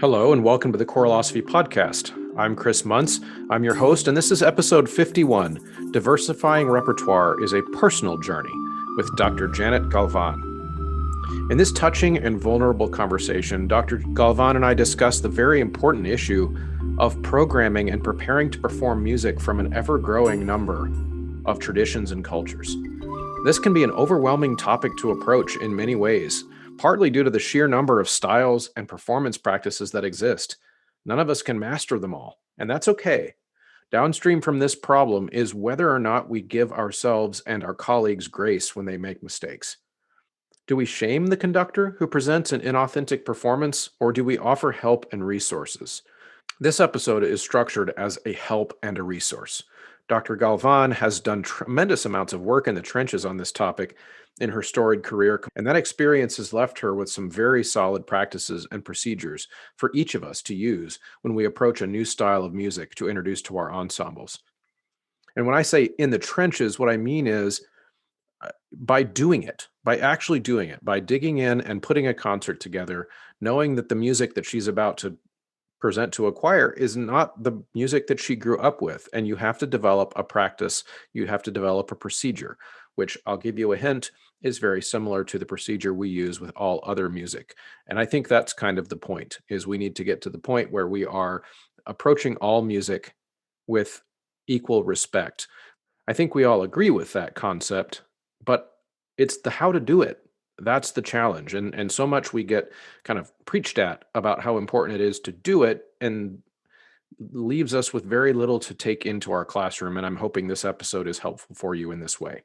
Hello, and welcome to the Choreolosophy Podcast. I'm Chris Muntz. I'm your host, and this is episode 51. Diversifying Repertoire is a personal journey with Dr. Janet Galván. In this touching and vulnerable conversation, Dr. Galván and I discuss the very important issue of programming and preparing to perform music from an ever-growing number of traditions and cultures. This can be an overwhelming topic to approach in many ways, partly due to the sheer number of styles and performance practices that exist. None of us can master them all, and that's okay. Downstream from this problem is whether or not we give ourselves and our colleagues grace when they make mistakes. Do we shame the conductor who presents an inauthentic performance, or do we offer help and resources? This episode is structured as a help and a resource. Dr. Galván has done tremendous amounts of work in the trenches on this topic in her storied career, and that experience has left her with some very solid practices and procedures for each of us to use when we approach a new style of music to introduce to our ensembles. And when I say in the trenches, what I mean is by doing it, by actually doing it, by digging in and putting a concert together, knowing that the music that she's about to present to a choir is not the music that she grew up with. And you have to develop a practice, you have to develop a procedure, which I'll give you a hint is very similar to the procedure we use with all other music. And I think that's kind of the point, is we need to get to the point where we are approaching all music with equal respect. I think we all agree with that concept, but it's the how to do it. That's the challenge. And so much we get kind of preached at about how important it is to do it, and leaves us with very little to take into our classroom. And I'm hoping this episode is helpful for you in this way.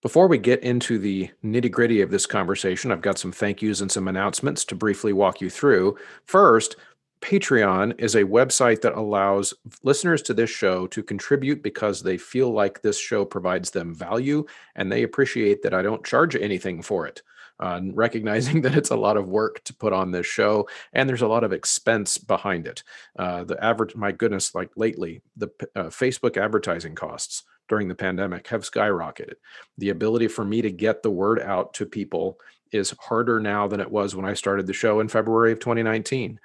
Before we get into the nitty-gritty of this conversation, I've got some thank yous and some announcements to briefly walk you through. First, Patreon is a website that allows listeners to this show to contribute because they feel like this show provides them value, and they appreciate that I don't charge anything for it. Recognizing that it's a lot of work to put on this show, and there's a lot of expense behind it. My goodness, like lately, the Facebook advertising costs during the pandemic have skyrocketed. The ability for me to get the word out to people is harder now than it was when I started the show in February of 2019.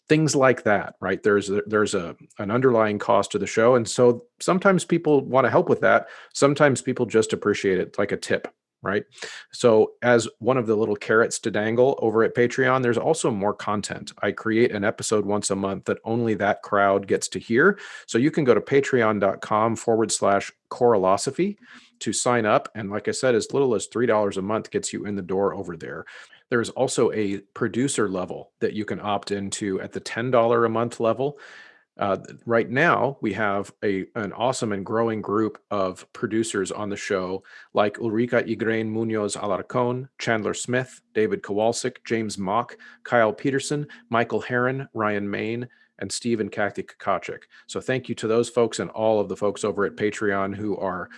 Things like that, right? There's an underlying cost to the show. And so sometimes people want to help with that. Sometimes people just appreciate it, like a tip, right? So as one of the little carrots to dangle over at Patreon, there's also more content. I create an episode once a month that only that crowd gets to hear. So you can go to patreon.com/choreolosophy to sign up. And like I said, as little as $3 a month gets you in the door over there. There's also a producer level that you can opt into at the $10 a month level. Right now, we have an awesome and growing group of producers on the show, like Ulrika Igrain Munoz Alarcon, Chandler Smith, David Kowalczyk, James Mock, Kyle Peterson, Michael Herron, Ryan Main, and Steve and Kathy Kakachik. So thank you to those folks and all of the folks over at Patreon who are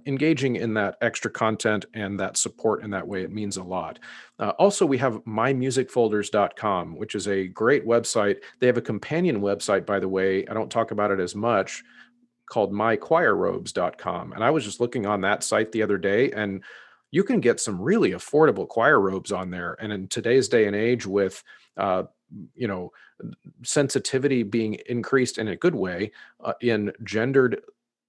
engaging in that extra content and that support in that way. It means a lot. Also, we have mymusicfolders.com, which is a great website. They have a companion website, by the way. I don't talk about it as much, called mychoirrobes.com. And I was just looking on that site the other day, and you can get some really affordable choir robes on there. And in today's day and age, with sensitivity being increased in a good way in gendered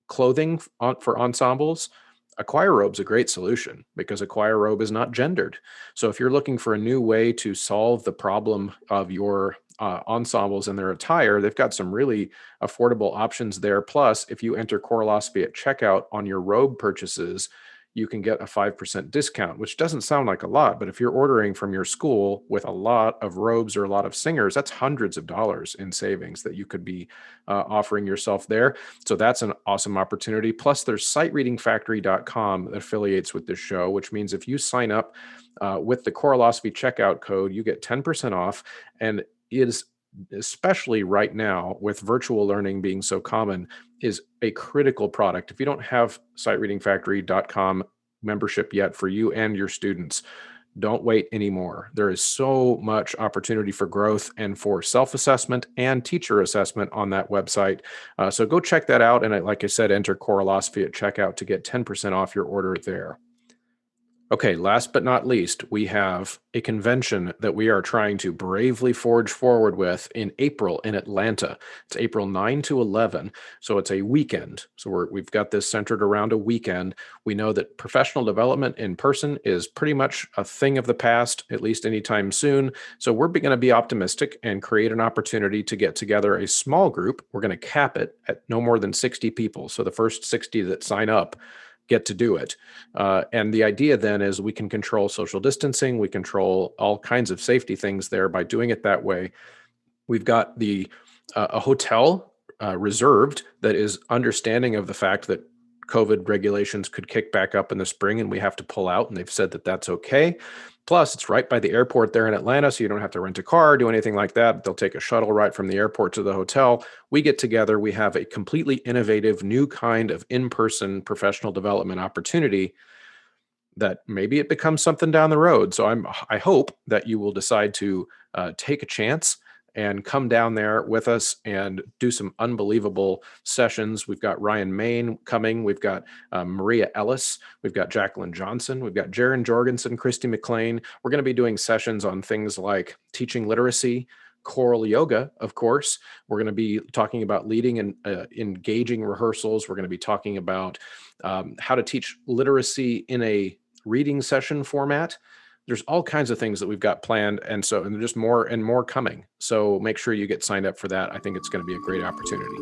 clothing for ensembles, a choir robe's a great solution because a choir robe is not gendered. So if you're looking for a new way to solve the problem of your ensembles and their attire, they've got some really affordable options there. Plus, if you enter Choreolosophy at checkout on your robe purchases, you can get a 5% discount, which doesn't sound like a lot, but if you're ordering from your school with a lot of robes or a lot of singers, that's hundreds of dollars in savings that you could be offering yourself there. So that's an awesome opportunity. Plus, there's sitereadingfactory.com that affiliates with this show, which means if you sign up with the Choreolosophy checkout code, you get 10% off, and is especially right now with virtual learning being so common, is a critical product. If you don't have sitereadingfactory.com membership yet for you and your students, don't wait anymore. There is so much opportunity for growth and for self-assessment and teacher assessment on that website. So go check that out. And like I said, enter Choreolosophy at checkout to get 10% off your order there. Okay, last but not least, we have a convention that we are trying to bravely forge forward with in April in Atlanta. It's April 9 to 11, so it's a weekend. So we've got this centered around a weekend. We know that professional development in person is pretty much a thing of the past, at least anytime soon. So we're going to be optimistic and create an opportunity to get together a small group. We're going to cap it at no more than 60 people. So the first 60 that sign up get to do it. And the idea then is we can control social distancing, we control all kinds of safety things there by doing it that way. We've got a hotel reserved that is understanding of the fact that COVID regulations could kick back up in the spring and we have to pull out, and they've said that that's okay. Plus, it's right by the airport there in Atlanta, so you don't have to rent a car, do anything like that. They'll take a shuttle right from the airport to the hotel. We get together, we have a completely innovative, new kind of in-person professional development opportunity that maybe it becomes something down the road. So I hope that you will decide to take a chance and come down there with us and do some unbelievable sessions. We've got Ryan Main coming. We've got Maria Ellis. We've got Jacqueline Johnson. We've got Jaron Jorgensen, Christy McLean. We're going to be doing sessions on things like teaching literacy, choral yoga, of course. We're going to be talking about leading and engaging rehearsals. We're going to be talking about how to teach literacy in a reading session format. There's all kinds of things that we've got planned. And there's just more and more coming. So make sure you get signed up for that. I think it's going to be a great opportunity.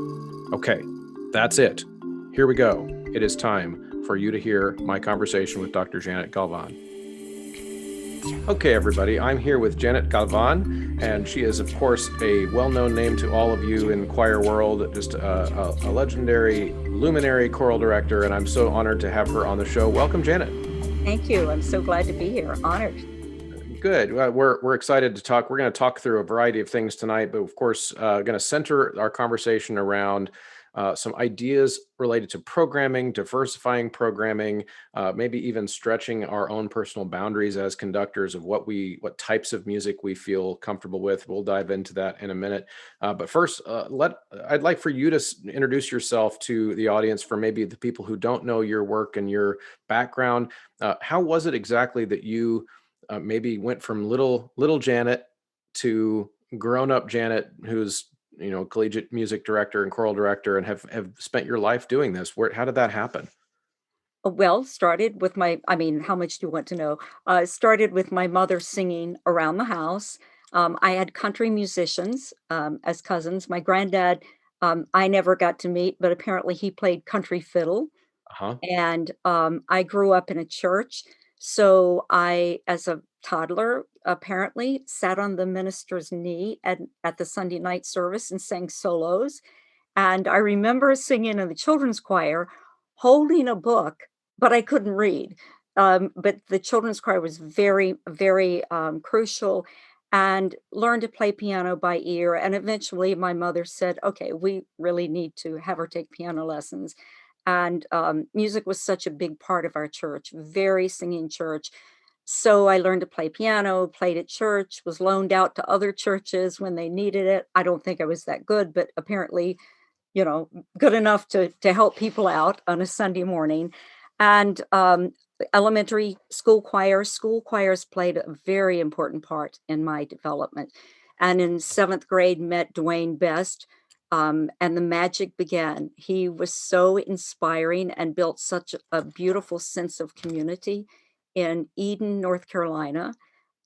Okay, that's it. Here we go. It is time for you to hear my conversation with Dr. Janet Galván. Okay, everybody, I'm here with Janet Galván, and she is, of course, a well-known name to all of you in choir world, just a legendary luminary choral director, and I'm so honored to have her on the show. Welcome, Janet. Thank you. I'm so glad to be here. Honored. Good. We're excited to talk. We're going to talk through a variety of things tonight, but of course, going to center our conversation around some ideas related to programming, diversifying programming, maybe even stretching our own personal boundaries as conductors of what types of music we feel comfortable with. We'll dive into that in a minute. But first, I'd like for you to introduce yourself to the audience, for maybe the people who don't know your work and your background. How was it exactly that you maybe went from little Janet to grown-up Janet, who's collegiate music director and choral director, and have spent your life doing this? How did that happen? Well, started with how much do you want to know? Started with my mother singing around the house. I had country musicians as cousins. My granddad, I never got to meet, but apparently he played country fiddle. Uh-huh. And I grew up in a church. So I, as a toddler, apparently sat on the minister's knee at the Sunday night service and sang solos. And I remember singing in the children's choir, holding a book, but I couldn't read. But the children's choir was very, very crucial, and learned to play piano by ear. And eventually my mother said, okay, we really need to have her take piano lessons. And music was such a big part of our church, very singing church. So I learned to play piano, played at church, was loaned out to other churches when they needed it. I don't think I was that good, but apparently, good enough to help people out on a Sunday morning. And elementary school choirs played a very important part in my development. And in seventh grade, met Dwayne Best, and the magic began. He was so inspiring and built such a beautiful sense of community in Eden, North Carolina.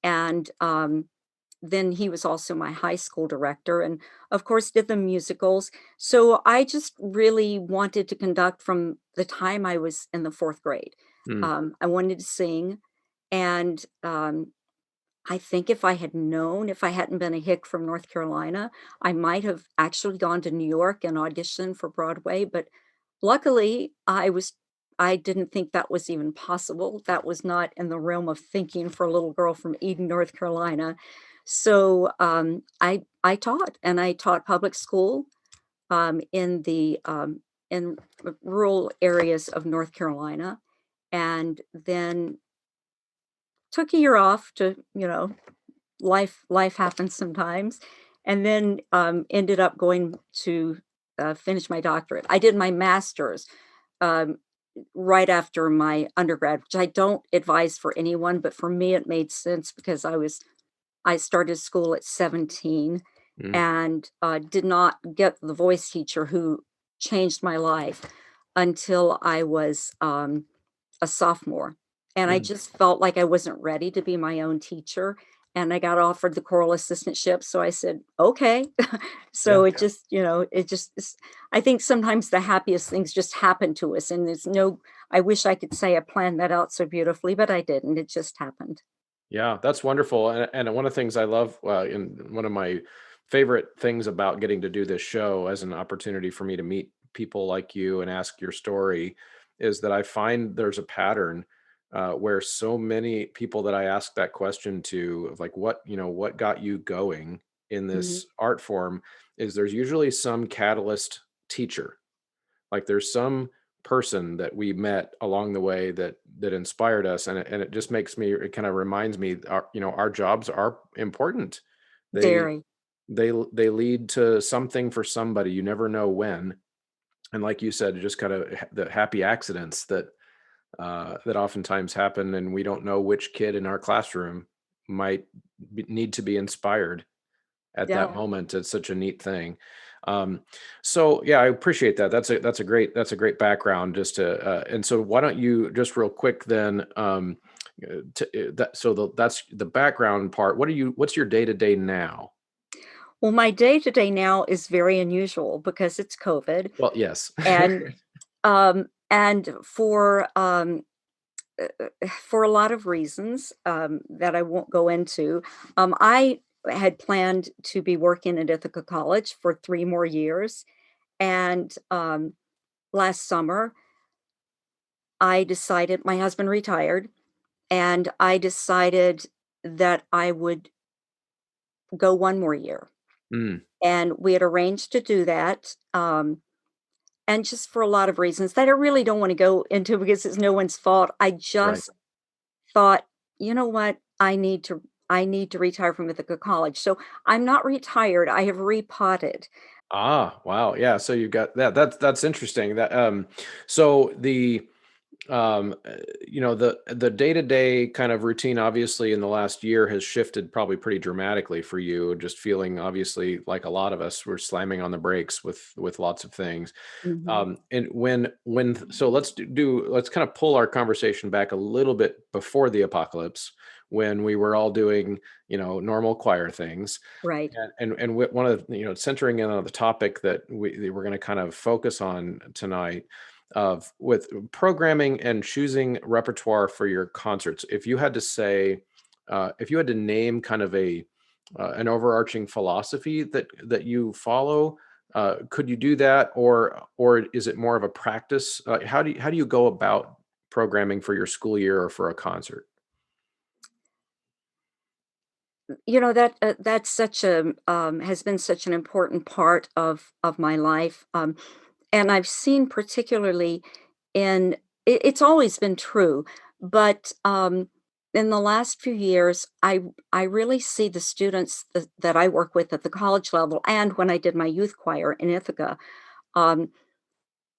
And then he was also my high school director, and of course did the musicals. So I just really wanted to conduct from the time I was in the fourth grade. Mm. I wanted to sing, and I think if I had known, if I hadn't been a hick from North Carolina, I might have actually gone to New York and auditioned for Broadway. But luckily, I didn't think that was even possible. That was not in the realm of thinking for a little girl from Eden, North Carolina. So I taught, and I taught public school in rural areas of North Carolina, and then took a year off to, life happens sometimes, and then ended up going to finish my doctorate. I did my master's um, right after my undergrad, which I don't advise for anyone, but for me, it made sense because I started school at 17 Mm, and did not get the voice teacher who changed my life until I was a sophomore. And I mm. just felt like I wasn't ready to be my own teacher. And I got offered the choral assistantship. So I said, okay. Yeah. So it just, I think sometimes the happiest things just happen to us. And I wish I could say I planned that out so beautifully, but I didn't. It just happened. Yeah, that's wonderful. And one of the things I love, and one of my favorite things about getting to do this show as an opportunity for me to meet people like you and ask your story is that I find there's a pattern where so many people that I ask that question to, of like, what got you going in Mhm. this art form, is there's usually some catalyst teacher. Like there's some person that we met along the way that inspired us, and it just makes me, it kind of reminds me, our jobs are important. They Very. they lead to something for somebody. You never know when. And like you said, just kind of the happy accidents that oftentimes happen, and we don't know which kid in our classroom might need to be inspired at that Yeah. moment. It's such a neat thing. Um, so yeah, I appreciate that. That's a great background. Just to and so why don't you just real quick then that's the background part. What's your day to day now? Well, my day to day now is very unusual because it's COVID. Well, yes. And and for a lot of reasons that I won't go into, I had planned to be working at Ithaca College for 3 more years. And last summer, I decided my husband retired, and I decided that I would go 1 more year. Mm, And we had arranged to do that. And just for a lot of reasons that I really don't want to go into because it's no one's fault. I right. just thought, you know what? I need to retire from Ithaca College. So I'm not retired. I have repotted. Ah, wow. Yeah. So you've got that. That's interesting. So the day-to-day kind of routine obviously in the last year has shifted probably pretty dramatically for you, just feeling obviously like a lot of us were slamming on the brakes with lots of things. Mhm. And so let's kind of pull our conversation back a little bit before the apocalypse, when we were all doing normal choir things. Right. And one of the, centering in on the topic that we're going to kind of focus on tonight, of with programming and choosing repertoire for your concerts. If you had to say, if you had to name kind of an overarching philosophy that you follow, could you do that, or is it more of a practice? How do you go about programming for your school year or for a concert? That's such a has been such an important part of my life. And I've seen particularly in it's always been true, but in the last few years, I really see the students that I work with at the college level, and when I did my youth choir in Ithaca, um,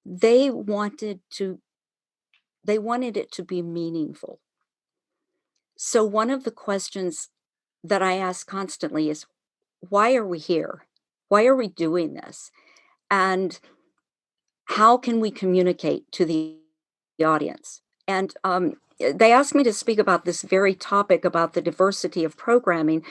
they wanted to they wanted it to be meaningful. So one of the questions that I ask constantly is, why are we here? Why are we doing this? And how can we communicate to the audience? And they asked me to speak about this very topic about the diversity of programming.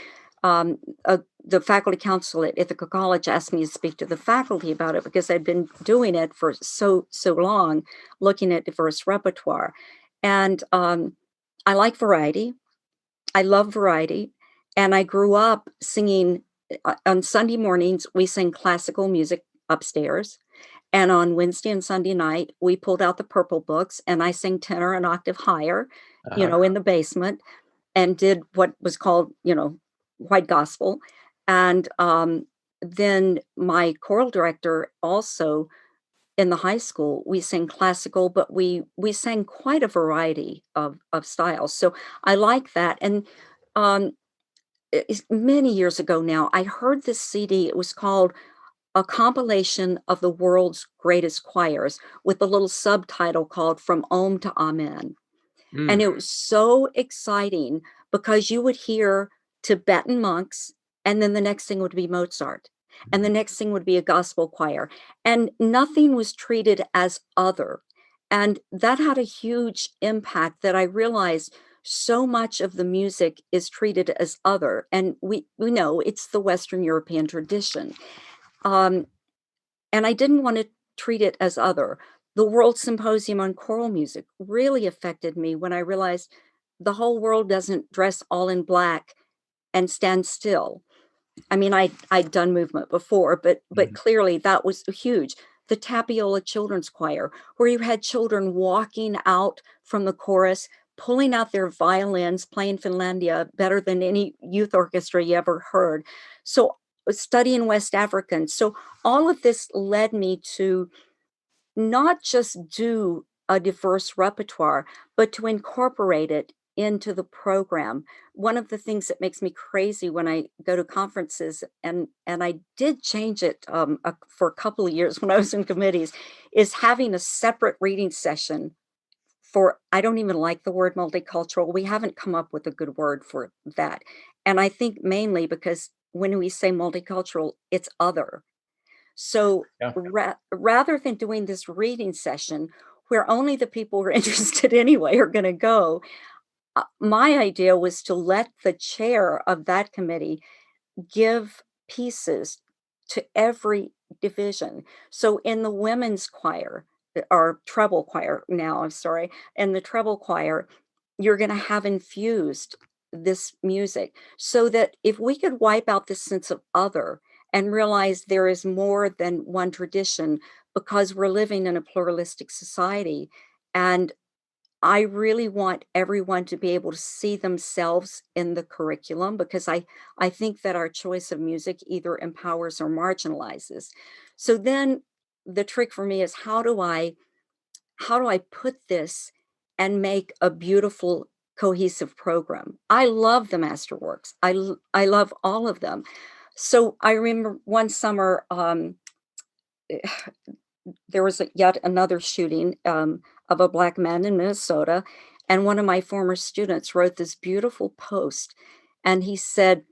The faculty council at Ithaca College asked me to speak to the faculty about it because I'd been doing it for so long, looking at diverse repertoire. And I like variety. I love variety. And I grew up singing on Sunday mornings, we sang classical music upstairs. And on Wednesday and Sunday night, we pulled out the purple books and I sang tenor an octave higher, Uh-huh. in the basement and did what was called, white gospel. And then my choral director also in the high school, we sang classical, but we sang quite a variety of styles. So I like that. And many years ago now, I heard this CD. It was called a compilation of the world's greatest choirs with a little subtitle called From Om to Amen. And Mm. it was so exciting because you would hear Tibetan monks, and then the next thing would be Mozart, and the next thing would be a gospel choir, and nothing was treated as other. And that had a huge impact that I realized so much of the music is treated as other. And we know it's the Western European tradition. Um, and I didn't want to treat it as other. The World Symposium on Choral Music really affected me when I realized the whole world doesn't dress all in black and stand still. I mean, I'd done movement before, but Mhm. clearly that was huge. The Tapiola Children's Choir, where you had children walking out from the chorus, pulling out their violins, playing Finlandia better than any youth orchestra you ever heard. So studying West African. So all of this led me to not just do a diverse repertoire, but to incorporate it into the program. One of the things that makes me crazy when I go to conferences, and I did change it for a couple of years when I was in committees, is having a separate reading session for, I don't even like the word multicultural. We haven't come up with a good word for that. And I think mainly because when we say multicultural, it's other. So Yeah. rather than doing this reading session where only the people who are interested anyway are going to go, my idea was to let the chair of that committee give pieces to every division. So in the women's choir, or treble choir now, I'm sorry, in the treble choir, you're going to have infused this music so that if we could wipe out this sense of other and realize there is more than one tradition because we're living in a pluralistic society. And I really want everyone to be able to see themselves in the curriculum because I think that our choice of music either empowers or marginalizes. So then the trick for me is how do I put this and make a beautiful cohesive program? I love the masterworks. I love all of them. So I remember one summer there was yet another shooting of a black man in Minnesota. And one of my former students wrote this beautiful post. And he said,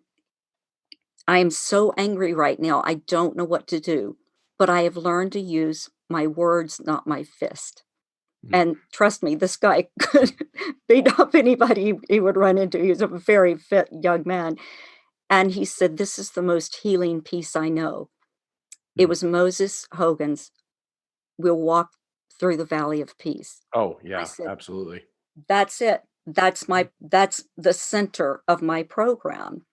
I am so angry right now. I don't know what to do, but I have learned to use my words, not my fist. Mm. And trust me, this guy could beat up anybody he would run into. He was a very fit young man. And he said, this is the most healing piece I know. It Mm. was Moses Hogan's We'll Walk Through the Valley of Peace. Oh, I yeah, said, absolutely. that's it. That's the center of my program.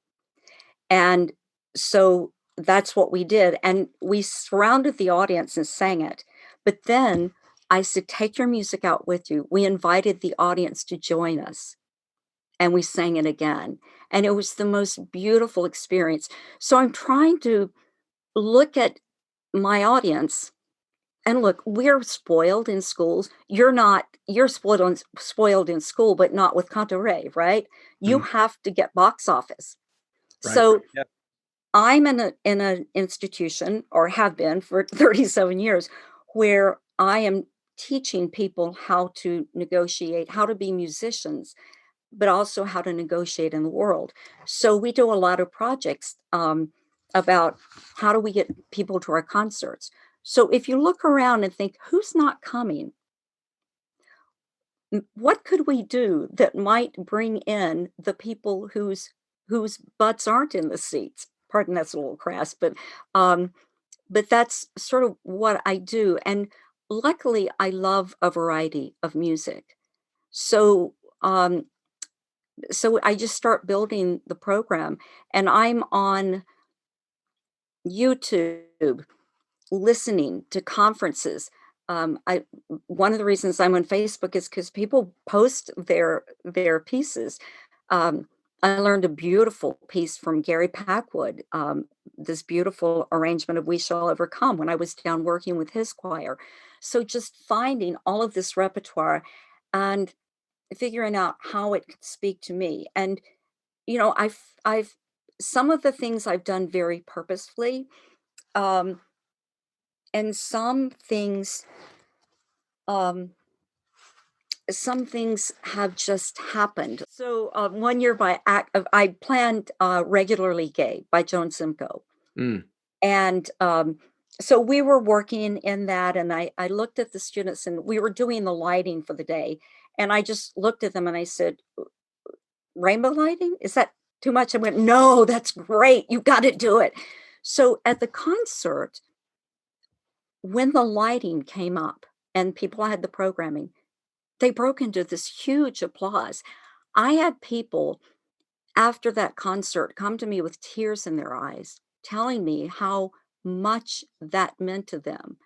And so that's what we did. And we surrounded the audience and sang it. But then I said, take your music out with you. We invited the audience to join us and we sang it again. And it was the most beautiful experience. So I'm trying to look at my audience. And look, we're spoiled in schools. You're spoiled in school, but not with Cantoret, right? You Mm. have to get box office. Right. So Yeah. I'm in an institution, or have been for 37 years, where I am teaching people how to negotiate, how to be musicians, but also how to negotiate in the world. So we do a lot of projects about how do we get people to our concerts. So if you look around and think, who's not coming? What could we do that might bring in the people whose butts aren't in the seats? Pardon, that's a little crass, um, but that's sort of what I do. And luckily, I love a variety of music. So um, so I just start building the program, and I'm on YouTube listening to conferences. I One of the reasons I'm on Facebook is because people post their pieces. Um, I learned a beautiful piece from Gary Packwood, this beautiful arrangement of "We Shall Overcome" when I was down working with his choir. So just finding all of this repertoire and figuring out how it could speak to me. And I've some of the things I've done very purposefully. and um, some things have just happened. So one year I planned Regularly Gay by Joan Simcoe. Mm. And so we were working in that, and I looked at the students, and we were doing the lighting for the day. And I just looked at them and I said, rainbow lighting? Is that too much? I went, no, that's great. You got to do it. So at the concert, when the lighting came up and people had the programming, they broke into this huge applause. I had people after that concert come to me with tears in their eyes, telling me how much that meant to them.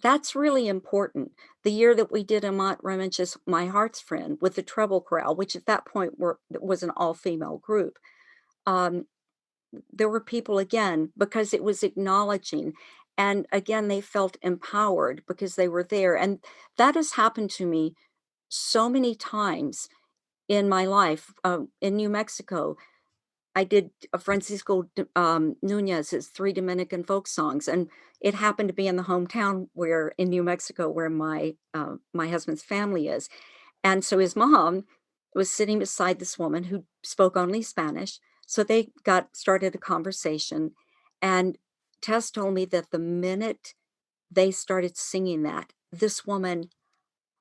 That's really important. The year that we did Amat Ramage's My Heart's Friend with the treble chorale, which at that point was an all-female group, um, there were people again because it was acknowledging. And again, they felt empowered because they were there. And that has happened to me so many times in my life. In New Mexico, I did a Nunez's 3 Dominican folk songs, and it happened to be in the hometown where in New Mexico where my husband's family is. And so his mom was sitting beside this woman who spoke only Spanish. So they got started a conversation, and Tess told me that the minute they started singing that, this woman,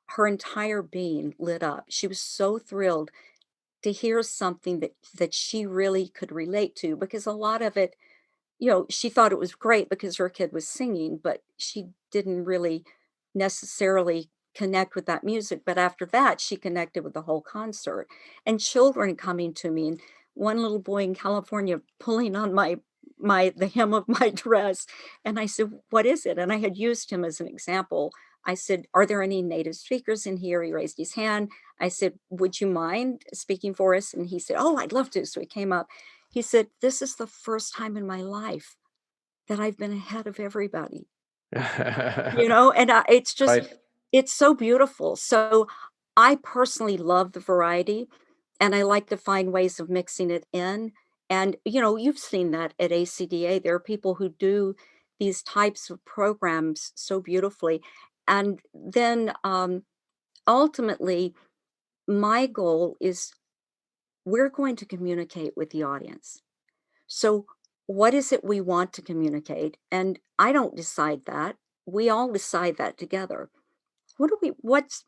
her entire being lit up. She was so thrilled to hear something that she really could relate to, because a lot of it, she thought it was great because her kid was singing, but she didn't really necessarily connect with that music. But after that, she connected with the whole concert, and children coming to me, and one little boy in California pulling on the hem of my dress. And I said, "What is it?" And I had used him as an example. I said, "Are there any native speakers in here?" He raised his hand. I said, "Would you mind speaking for us?" And he said, "Oh, I'd love to." So he came up. He said, "This is the first time in my life that I've been ahead of everybody." And Right. it's so beautiful. So I personally love the variety, and I like to find ways of mixing it in. And, you've seen that at ACDA. There are people who do these types of programs so beautifully. And then ultimately, my goal is we're going to communicate with the audience. So, what is it we want to communicate? And I don't decide that. We all decide that together. What's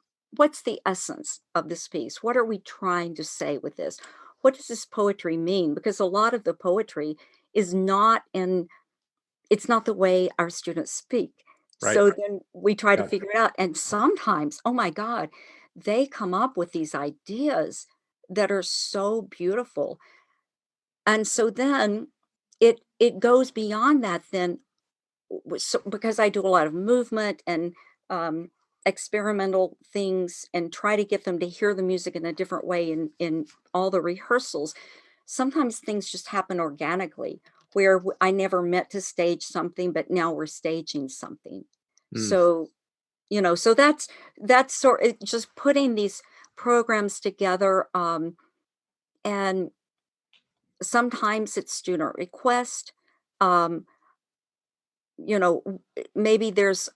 the essence of this piece? What are we trying to say with this? What does this poetry mean? Because a lot of the poetry is not in it's not the way our students speak. Right. So then we try to Yeah. figure it out. And sometimes, oh my God, they come up with these ideas that are so beautiful. And so then it goes beyond that then because I do a lot of movement and um, experimental things and try to get them to hear the music in a different way in all the rehearsals. Sometimes things just happen organically where I never meant to stage something, but now we're staging something. Mm. So, so that's just putting these programs together. And sometimes it's student request. Um, maybe there's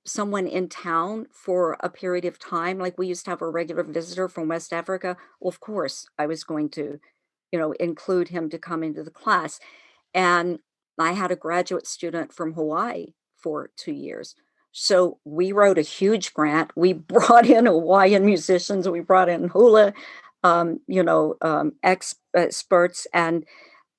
someone in town for a period of time. Like we used to have a regular visitor from West Africa. Well, of course, I was going to, include him to come into the class. And I had a graduate student from Hawaii for 2 years. So we wrote a huge grant. We brought in Hawaiian musicians. We brought in hula, experts, and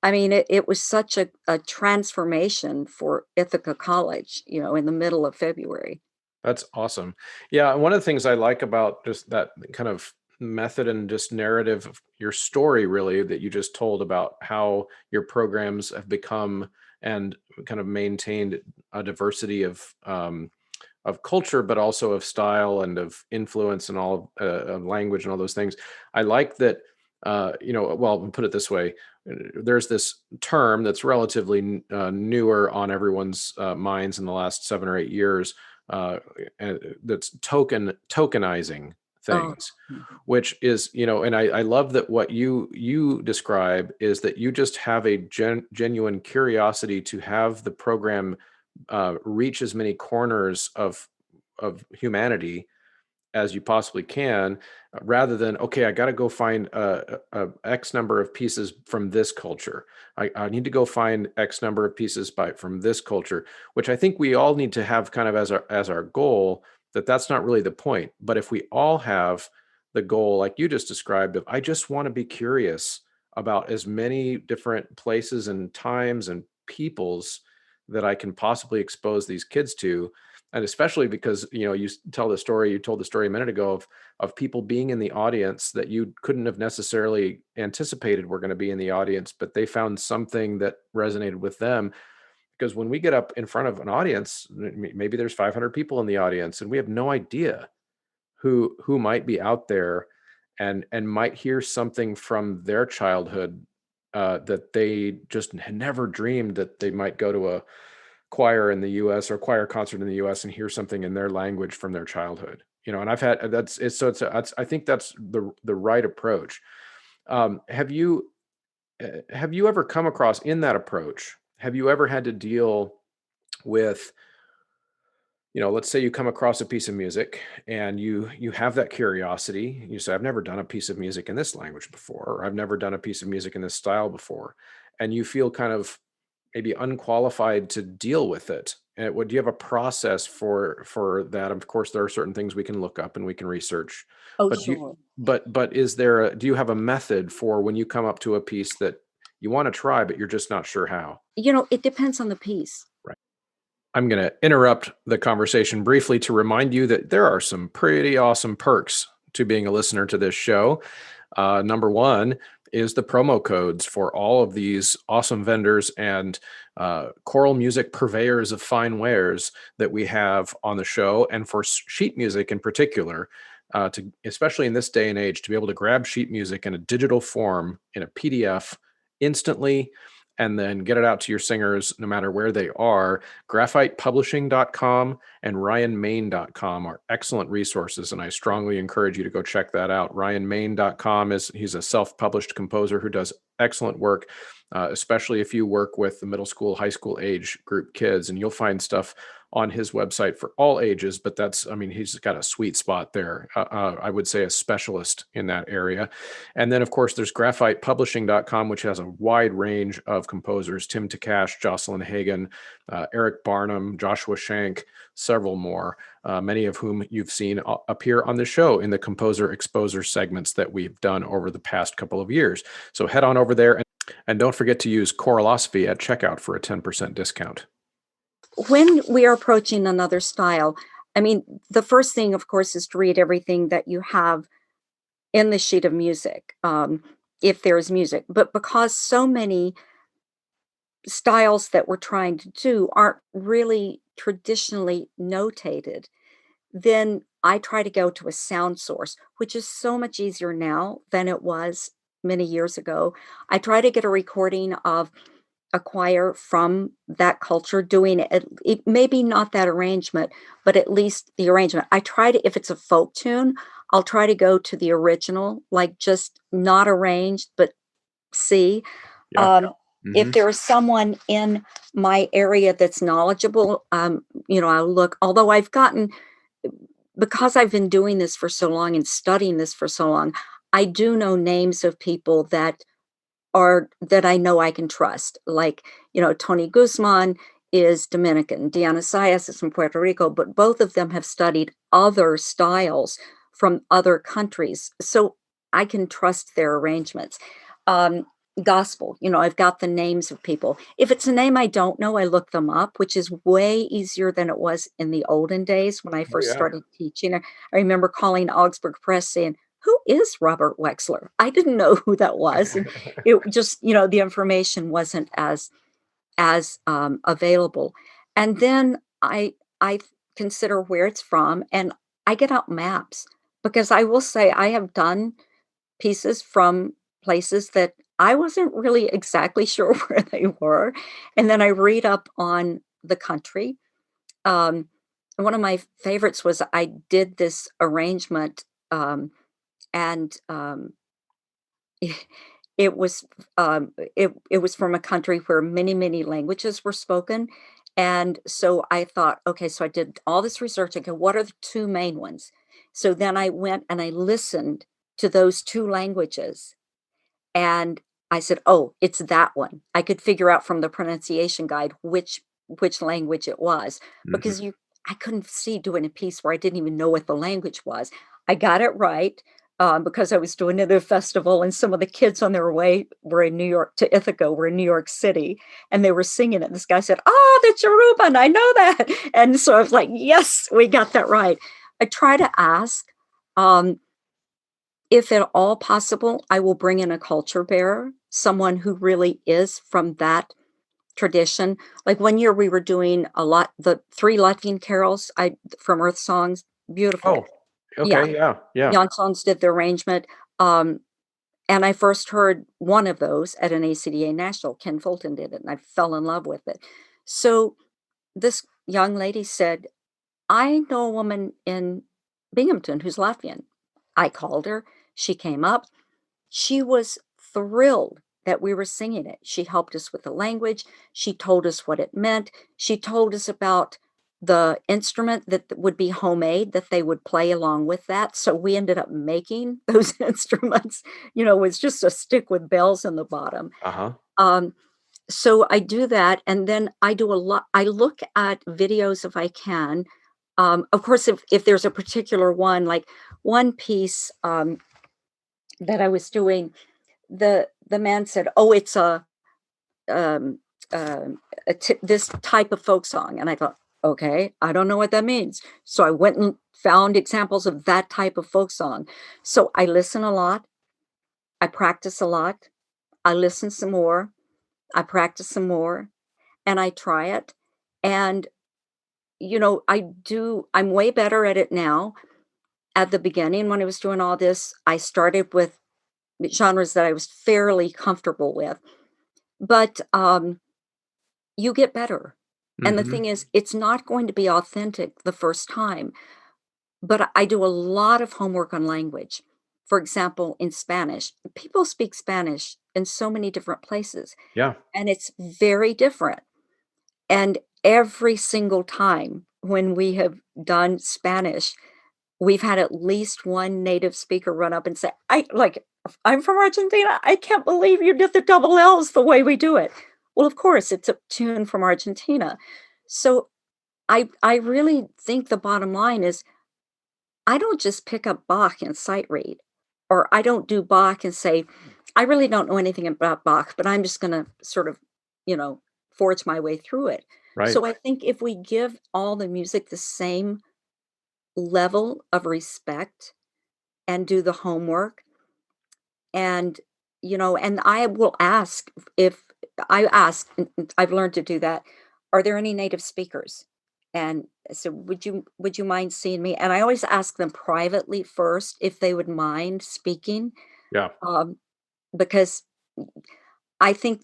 I mean, it was such a transformation for Ithaca College, in the middle of February. That's awesome. Yeah, one of the things I like about just that kind of method and just narrative of your story, really, that you just told about how your programs have become and kind of maintained a diversity of culture, but also of style and of influence and all of language and all those things. I like that. Well, put it this way: there's this term that's relatively newer on everyone's minds in the last 7 or 8 years, that's tokenizing Oh, things, which is, and I love that what you describe is that you just have a genuine curiosity to have the program reach as many corners of humanity as you possibly can, rather than, okay, I got to go find a X number of pieces from this culture. I need to go find X number of pieces from this culture, which I think we all need to have kind of as our goal. That's not really the point. But if we all have the goal, like you just described, of I just want to be curious about as many different places and times and peoples that I can possibly expose these kids to, and especially because you told the story a minute ago of people being in the audience that you couldn't have necessarily anticipated were going to be in the audience, but they found something that resonated with them. Because when we get up in front of an audience, maybe there's 500 people in the audience, and we have no idea who might be out there and might hear something from their childhood, that they just had never dreamed that they might go to a choir in the US or choir concert in the US and hear something in their language from their childhood. And I've had that's it's so it's I think that's the right approach. Have you ever come across in that approach? Have you ever had to deal with, let's say you come across a piece of music and you have that curiosity. You say, I've never done a piece of music in this language before, or I've never done a piece of music in this style before, and you feel kind of maybe unqualified to deal with it. And do you have a process for that? Of course, there are certain things we can look up and we can research, Oh, but sure. do you have a method for when you come up to a piece that you want to try, but you're just not sure how? It depends on the piece. Right. I'm going to interrupt the conversation briefly to remind you that there are some pretty awesome perks to being a listener to this show. Number one is the promo codes for all of these awesome vendors and choral music purveyors of fine wares that we have on the show, and for sheet music in particular, especially in this day and age, to be able to grab sheet music in a digital form in a PDF instantly and then get it out to your singers no matter where they are. Graphitepublishing.com and ryanmain.com are excellent resources, and I strongly encourage you to go check that out. Ryanmain.com he's a self-published composer who does excellent work, especially if you work with the middle school, high school age group kids, and you'll find stuff on his website for all ages. But he's got a sweet spot there. I would say a specialist in that area. And then, of course, there's graphitepublishing.com, which has a wide range of composers: Tim Takash, Jocelyn Hagan, Eric Barnum, Joshua Shank, several more, many of whom you've seen appear on the show in the composer exposure segments that we've done over the past couple of years. So head on over there, and don't forget to use Choralosophy at checkout for a 10% discount. When we are approaching another style, the first thing, of course, is to read everything that you have in the sheet of music, if there is music. But because so many styles that we're trying to do aren't really traditionally notated, then I try to go to a sound source, which is so much easier now than it was many years ago. I try to get a recording of a choir from that culture doing it maybe not that arrangement, but at least the arrangement. I try to, if it's a folk tune, I'll try to go to the original, like just not arranged, but see. Yeah. Um, if hmm there is someone in my area that's knowledgeable, I'll look, although because I've been doing this for so long and studying this for so long, I do know names of people that I know I can trust. Like, Tony Guzman is Dominican, Diana Sayas is from Puerto Rico, but both of them have studied other styles from other countries. So I can trust their arrangements. Um, Gospel, I've got the names of people. If it's a name I don't know, I look them up, which is way easier than it was in the olden days when I Oh first yeah. started teaching. I remember calling Augsburg Press saying, who is Robert Wexler? I didn't know who that was. And it just, the information wasn't as available. And then I consider where it's from, and I get out maps, because I will say I have done pieces from places that I wasn't really exactly sure where they were. And then I read up on the country. Um, One of my favorites was I did this arrangement, and it was it was from a country where many languages were spoken, And so I thought, okay, so I did all this research. I go, what are the two main ones? So then I went and I listened to those two languages. And I said, "Oh, it's that one." I could figure out from the pronunciation guide which language it was, Mhm. because I couldn't see doing a piece where I didn't even know what the language was. I got it right, because I was doing it at a festival, and some of the kids on their way were in New York to Ithaca, were in New York City, and they were singing it. This guy said, "Oh, that's Yoruban, I know that." And so I was like, "Yes, we got that right." I try to ask, um, if at all possible, I will bring in a culture bearer, someone who really is from that tradition. Like one year we were doing the 3 Latvian carols from Earth Songs, beautiful. Oh, Yeah, okay. Yeah. Yeah. Jan Sons did the arrangement, um, and I first heard one of those at an ACDA National. Ken Fulton did it, and I fell in love with it. So this young lady said, "I know a woman in Binghamton who's Latvian." I called her. She came up. She was thrilled that we were singing it. She helped us with the language. She told us what it meant. She told us about the instrument that would be homemade, that they would play along with that. So we ended up making those instruments. It's just a stick with bells in the bottom. Uh-huh. Um, so I do that, and then I do a lot. I look at videos if I can. Of course, if there's a particular one, like one piece that I was doing, the man said, "Oh, it's um, this type of folk song," and I thought, "Okay, I don't know what that means." So I went and found examples of that type of folk song. So I listen a lot, I practice a lot, I listen some more, I practice some more, and I try it. And I'm way better at it now. At the beginning, when I was doing all this, I started with genres that I was fairly comfortable with. But you get better. And the Mhm. thing is, it's not going to be authentic the first time, but I do a lot of homework on language. For example, in Spanish, people speak Spanish in so many different places, Yeah. and it's very different. And every single time when we have done Spanish, we've had at least one native speaker run up and say, I'm from Argentina. I can't believe you did the double L's the way we do it." Well, of course, it's a tune from Argentina. So I really think the bottom line is I don't just pick up Bach and sight read, or I don't do Bach and say, I really don't know anything about Bach, but I'm just going to sort of, you know, forge my way through it. Right. So I think if we give all the music the same level of respect and do the homework, and and I will ask, if I ask, I've learned to do that, are there any native speakers? And so would you mind seeing me? And I always ask them privately first if they would mind speaking, Yeah. um, because I think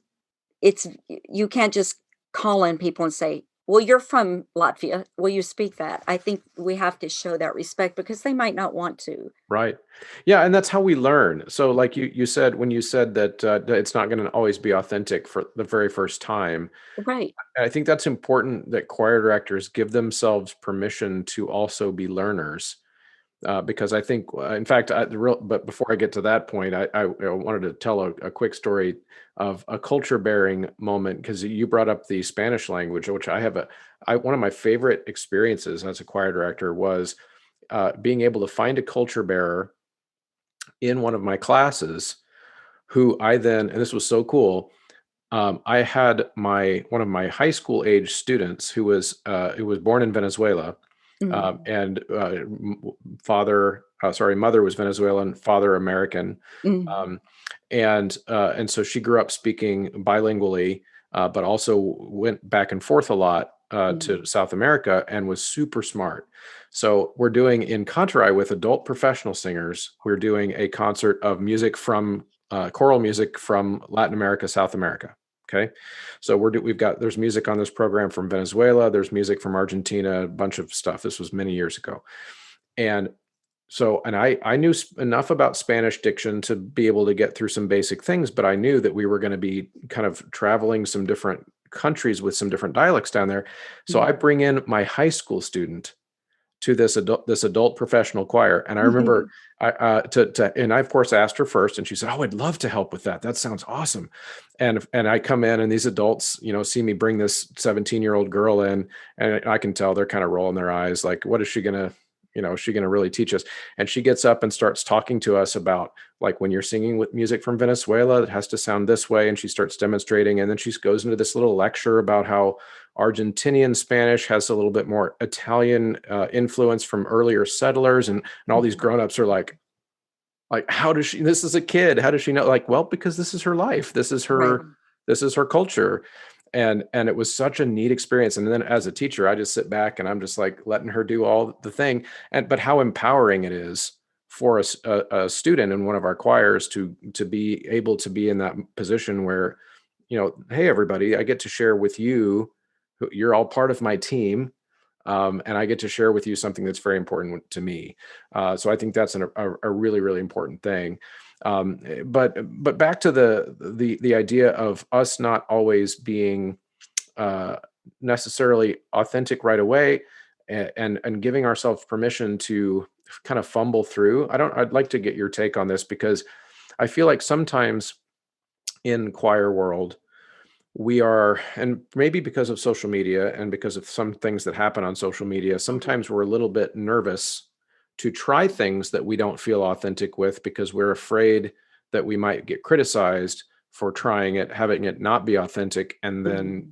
you can't just call in people and say, "Well, you're from Latvia. Will you speak that?" I think we have to show that respect because they might not want to. Right. Yeah, and that's how we learn. So like you said, when you said that that it's not going to always be authentic for the very first time, Right. I think that's important that choir directors give themselves permission to also be learners. Because I think, in fact, but before I get to that point, I wanted to tell a quick story of a culture bearing moment, because you brought up the Spanish language, which one of my favorite experiences as a choir director was being able to find a culture bearer in one of my classes who and this was so cool. I had one of my high school age students who was born in Venezuela, Mm, and mother was Venezuelan, father American, mm, um, and so she grew up speaking bilingually, but also went back and forth a lot to mm, South America and was super smart. So we're doing in Contrai with adult professional singers. We're doing a concert of music from choral music from Latin America, South America. Okay, so there's music on this program from Venezuela. There's music from Argentina, a bunch of stuff. This was many years ago, and I knew enough about Spanish diction to be able to get through some basic things, but I knew that we were going to be kind of traveling some different countries with some different dialects down there. So I Mhm. bring in my high school student to this adult professional choir. And I remember and I of course asked her first, and she said, "Oh, I'd love to help with that. That sounds awesome." And I come in, and these adults, see me bring this 17-year-old girl in, and I can tell they're kind of rolling their eyes, like, what is she gonna, is she gonna really teach us? And she gets up and starts talking to us about, like, when you're singing with music from Venezuela, it has to sound this way, and she starts demonstrating, and then she goes into this little lecture about how Argentinian Spanish has a little bit more Italian influence from earlier settlers, and all these Mhm. grown-ups are like, how does she? This is a kid. How does she know? Like, well, because this is her life. This is Right. her culture, and it was such a neat experience. And then as a teacher, I just sit back and I'm just like letting her do all the thing. But how empowering it is for a student in one of our choirs to be able to be in that position where, hey, everybody, I get to share with you. You're all part of my team, and I get to share with you something that's very important to me. So I think that's a really, really important thing. But back to the idea of us not always being uh, necessarily authentic right away, and giving ourselves permission to kind of fumble through. I'd like to get your take on this, because I feel like sometimes in choir world, we are, and maybe because of social media and because of some things that happen on social media, Mhm. sometimes we're a little bit nervous to try things that we don't feel authentic with, because we're afraid that we might get criticized for trying it, having it not be authentic, Mhm.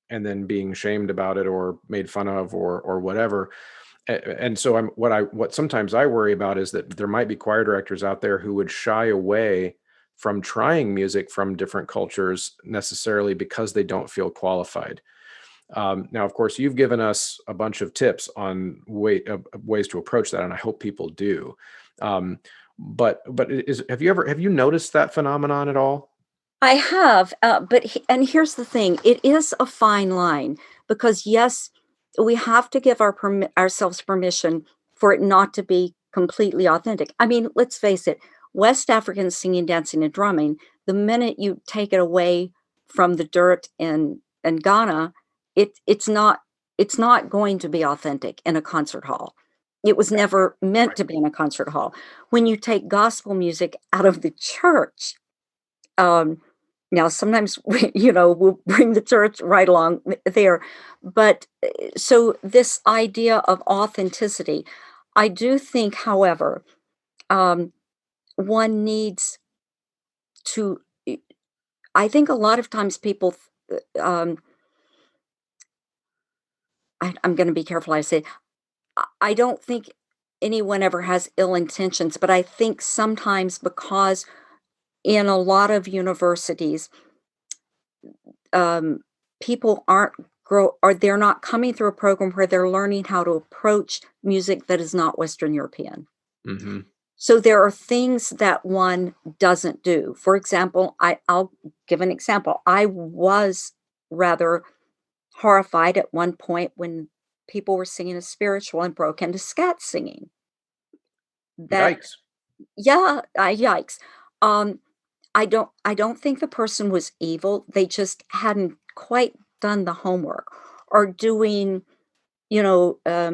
and then being shamed about it or made fun of, or whatever. And so what sometimes I worry about is that there might be choir directors out there who would shy away from trying music from different cultures necessarily because they don't feel qualified. Now, of course, you've given us a bunch of tips on ways to approach that, and I hope people do. Um, but have you noticed that phenomenon at all? I have, and here's the thing, it is a fine line because, yes, we have to give ourselves permission for it not to be completely authentic. I mean, let's face it, West African singing, dancing, and drumming, the minute you take it away from the dirt in Ghana, it's not going to be authentic in a concert hall. It was never meant Right. to be in a concert hall. When you take gospel music out of the church, um, now sometimes we'll bring the church right along there, but so this idea of authenticity, I do think, however, um, one needs to. I think a lot of times people. I'm going to be careful. I say I don't think anyone ever has ill intentions, but I think sometimes because in a lot of universities um, people aren't grow or they're not coming through a program where they're learning how to approach music that is not Western European. Hmm. So there are things that one doesn't do. For example, I'll give an example. I was rather horrified at one point when people were singing a spiritual and broke into scat singing. That Yikes! Yeah, yikes. Um, I don't think the person was evil. They just hadn't quite done the homework or doing, you know, uh,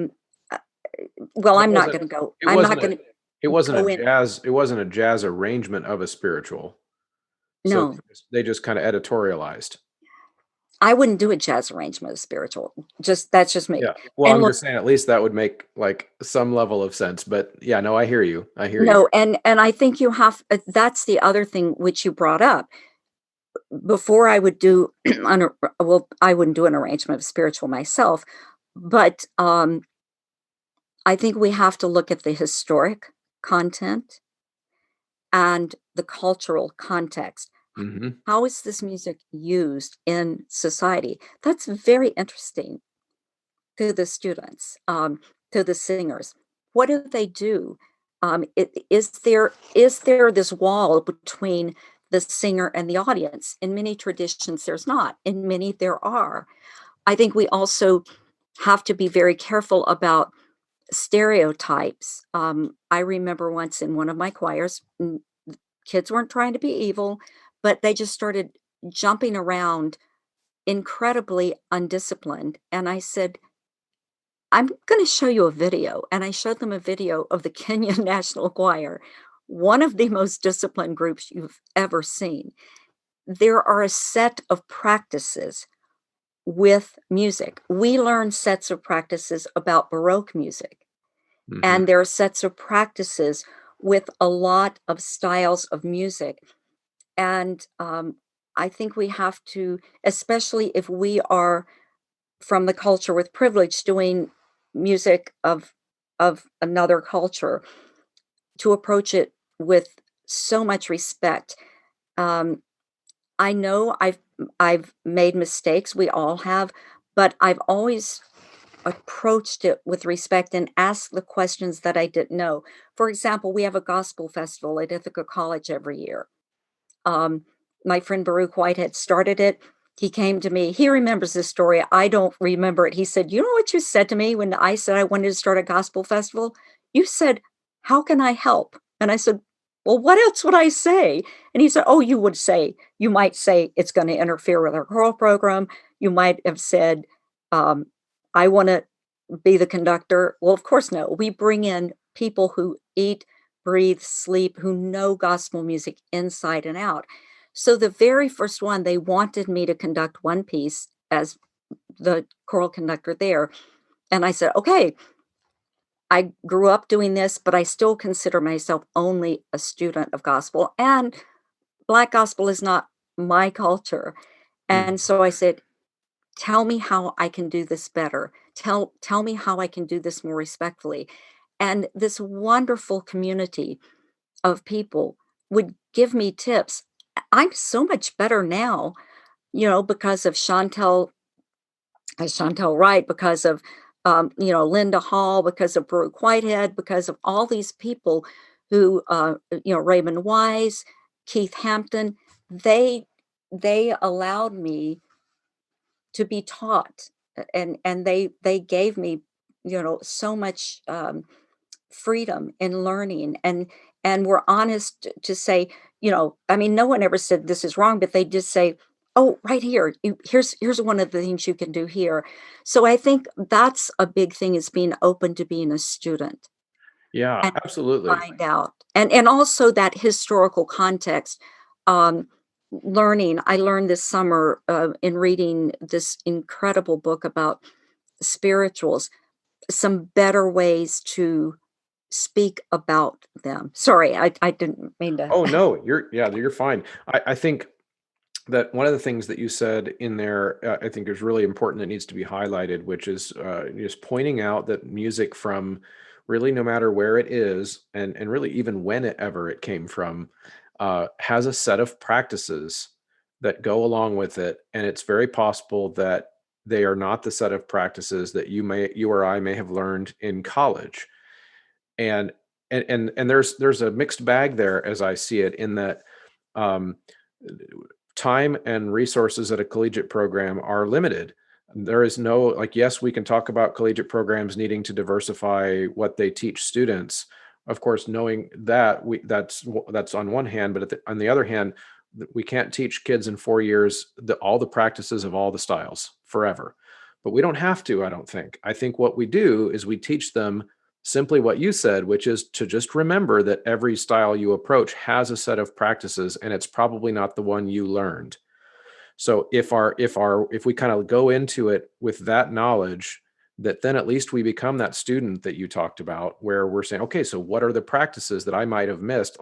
well, And I'm not gonna go it I'm not wasn't a gonna go in. it wasn't a jazz arrangement of a spiritual. So No, they just kind of editorialized. I wouldn't do a jazz arrangement of spiritual. That's just me. Yeah. Well, And I'm look, just saying at least that would make like some level of sense. But yeah, no, I hear you. I hear you. no, and I think you have that's the other thing which you brought up. Before I would do well, I wouldn't do an arrangement of spiritual myself, but, I think we have to look at the historic content and the cultural context. Hmm. How is this music used in society? That's very interesting to the students, to the singers. What do they do? Is there this wall between the singer and the audience? In many traditions, there's not. In many, there are. I think we also have to be very careful about stereotypes. I remember once in one of my choirs, kids weren't trying to be evil, but they just started jumping around incredibly undisciplined. And I said, I'm going to show you a video. And I showed them a video of the Kenya National Choir, one of the most disciplined groups you've ever seen. There are a set of practices with music. We learn sets of practices about Baroque music, Hmm. and there are sets of practices with a lot of styles of music. And I think we have to, especially if we are from the culture with privilege doing music of another culture, to approach it with so much respect. Um, I know I've made mistakes, we all have, but I've always approached it with respect and asked the questions that I didn't know. For example, we have a gospel festival at Ithaca College every year. Um, my friend Baruch Whitehead started it. He came to me. He remembers this story. I don't remember it. He said, "You know what you said to me when I said I wanted to start a gospel festival? You said, 'How can I help?'" And I said, "Well, what else would I say?" And he said, "Oh, you might say it's going to interfere with our choral program. You might have said, um, I want to be the conductor." Well, of course, no. We bring in people who eat, breathe, sleep, who know gospel music inside and out. So the very first one, they wanted me to conduct one piece as the choral conductor there. And I said, okay, I grew up doing this, but I still consider myself only a student of gospel. And Black gospel is not my culture. And Hmm. so I said, tell me how I can do this better. Tell me how I can do this more respectfully. And this wonderful community of people would give me tips. I'm so much better now, because of Chantel Wright, because of Linda Hall, because of Brooke Whitehead, because of all these people who Raymond Wise, Keith Hampton, they they allowed me to be taught, and they gave me so much freedom in learning, and were honest to say, I mean, no one ever said this is wrong, but they just say, oh, right here, here's one of the things you can do here. So I think that's a big thing, is being open to being a student Yeah, and absolutely. find out, and also that historical context. um Learning, I learned this summer in reading this incredible book about spirituals, some better ways to speak about them. Sorry, I didn't mean to. Oh no, you're fine. I think that one of the things that you said in there, I think is really important that needs to be highlighted, which is just pointing out that music from really no matter where it is, and really even when it came from, has a set of practices that go along with it, and it's very possible that they are not the set of practices that you or I may have learned in college. And there's a mixed bag there as I see it, in that um, time and resources at a collegiate program are limited. There is no, like, yes, we can talk about collegiate programs needing to diversify what they teach students. Of course, knowing that that's on one hand, but on the other hand, we can't teach kids in 4 years all the practices of all the styles forever. But we don't have to, I don't think. I think what we do is we teach them simply what you said, which is to just remember that every style you approach has a set of practices, and it's probably not the one you learned. So if we kind of go into it with that knowledge, that then at least we become that student that you talked about, where we're saying, okay, so what are the practices that I might have missed?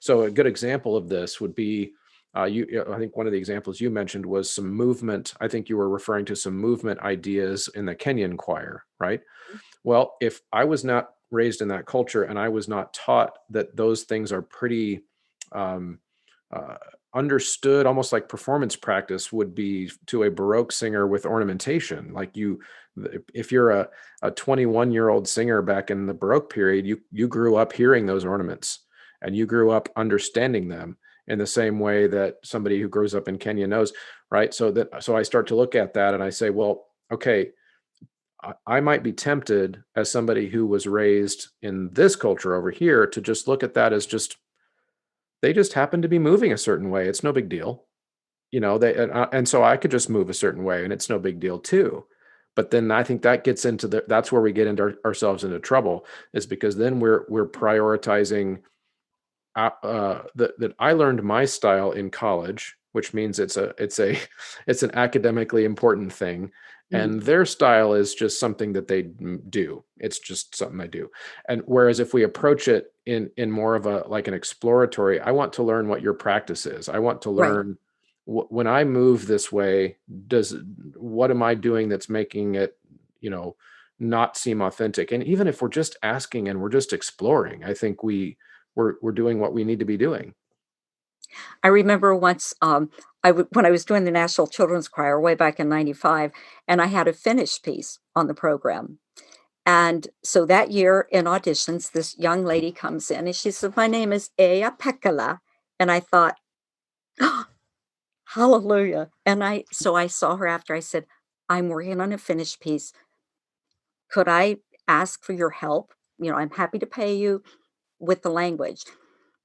So a good example of this would be, I think one of the examples you mentioned was some movement. I think you were referring to some movement ideas in the Kenyan choir, right? Well, if I was not raised in that culture and I was not taught that those things are pretty um, uh, understood, almost like performance practice would be to a Baroque singer with ornamentation. Like if you're a 21-year-old singer back in the Baroque period, you grew up hearing those ornaments, and you grew up understanding them in the same way that somebody who grows up in Kenya knows, right? So I start to look at that and I say, well, okay, I might be tempted as somebody who was raised in this culture over here to just look at that as just, they just happen to be moving a certain way. It's no big deal. and so I could just move a certain way and it's no big deal too. But then I think that gets into that's where we get into ourselves into trouble, is because then we're prioritizing that I learned my style in college, which means it's a it's an academically important thing, Mm. and their style is just something that they do. It's just something they do. And whereas if we approach it in more of a like an exploratory, I want to learn what your practice is. I want to Right. learn when I move this way, does what am I doing that's making it, you know, not seem authentic? And even if we're just asking and we're just exploring, I think we're doing what we need to be doing. I remember once, when I was doing the National Children's Choir way back in '95, and I had a Finnish piece on the program. And so that year in auditions, this young lady comes in and she said, "My name is Ea Pekala." And I thought, hallelujah. So I saw her after. I said, "I'm working on a Finnish piece. Could I ask for your help? I'm happy to pay you with the language."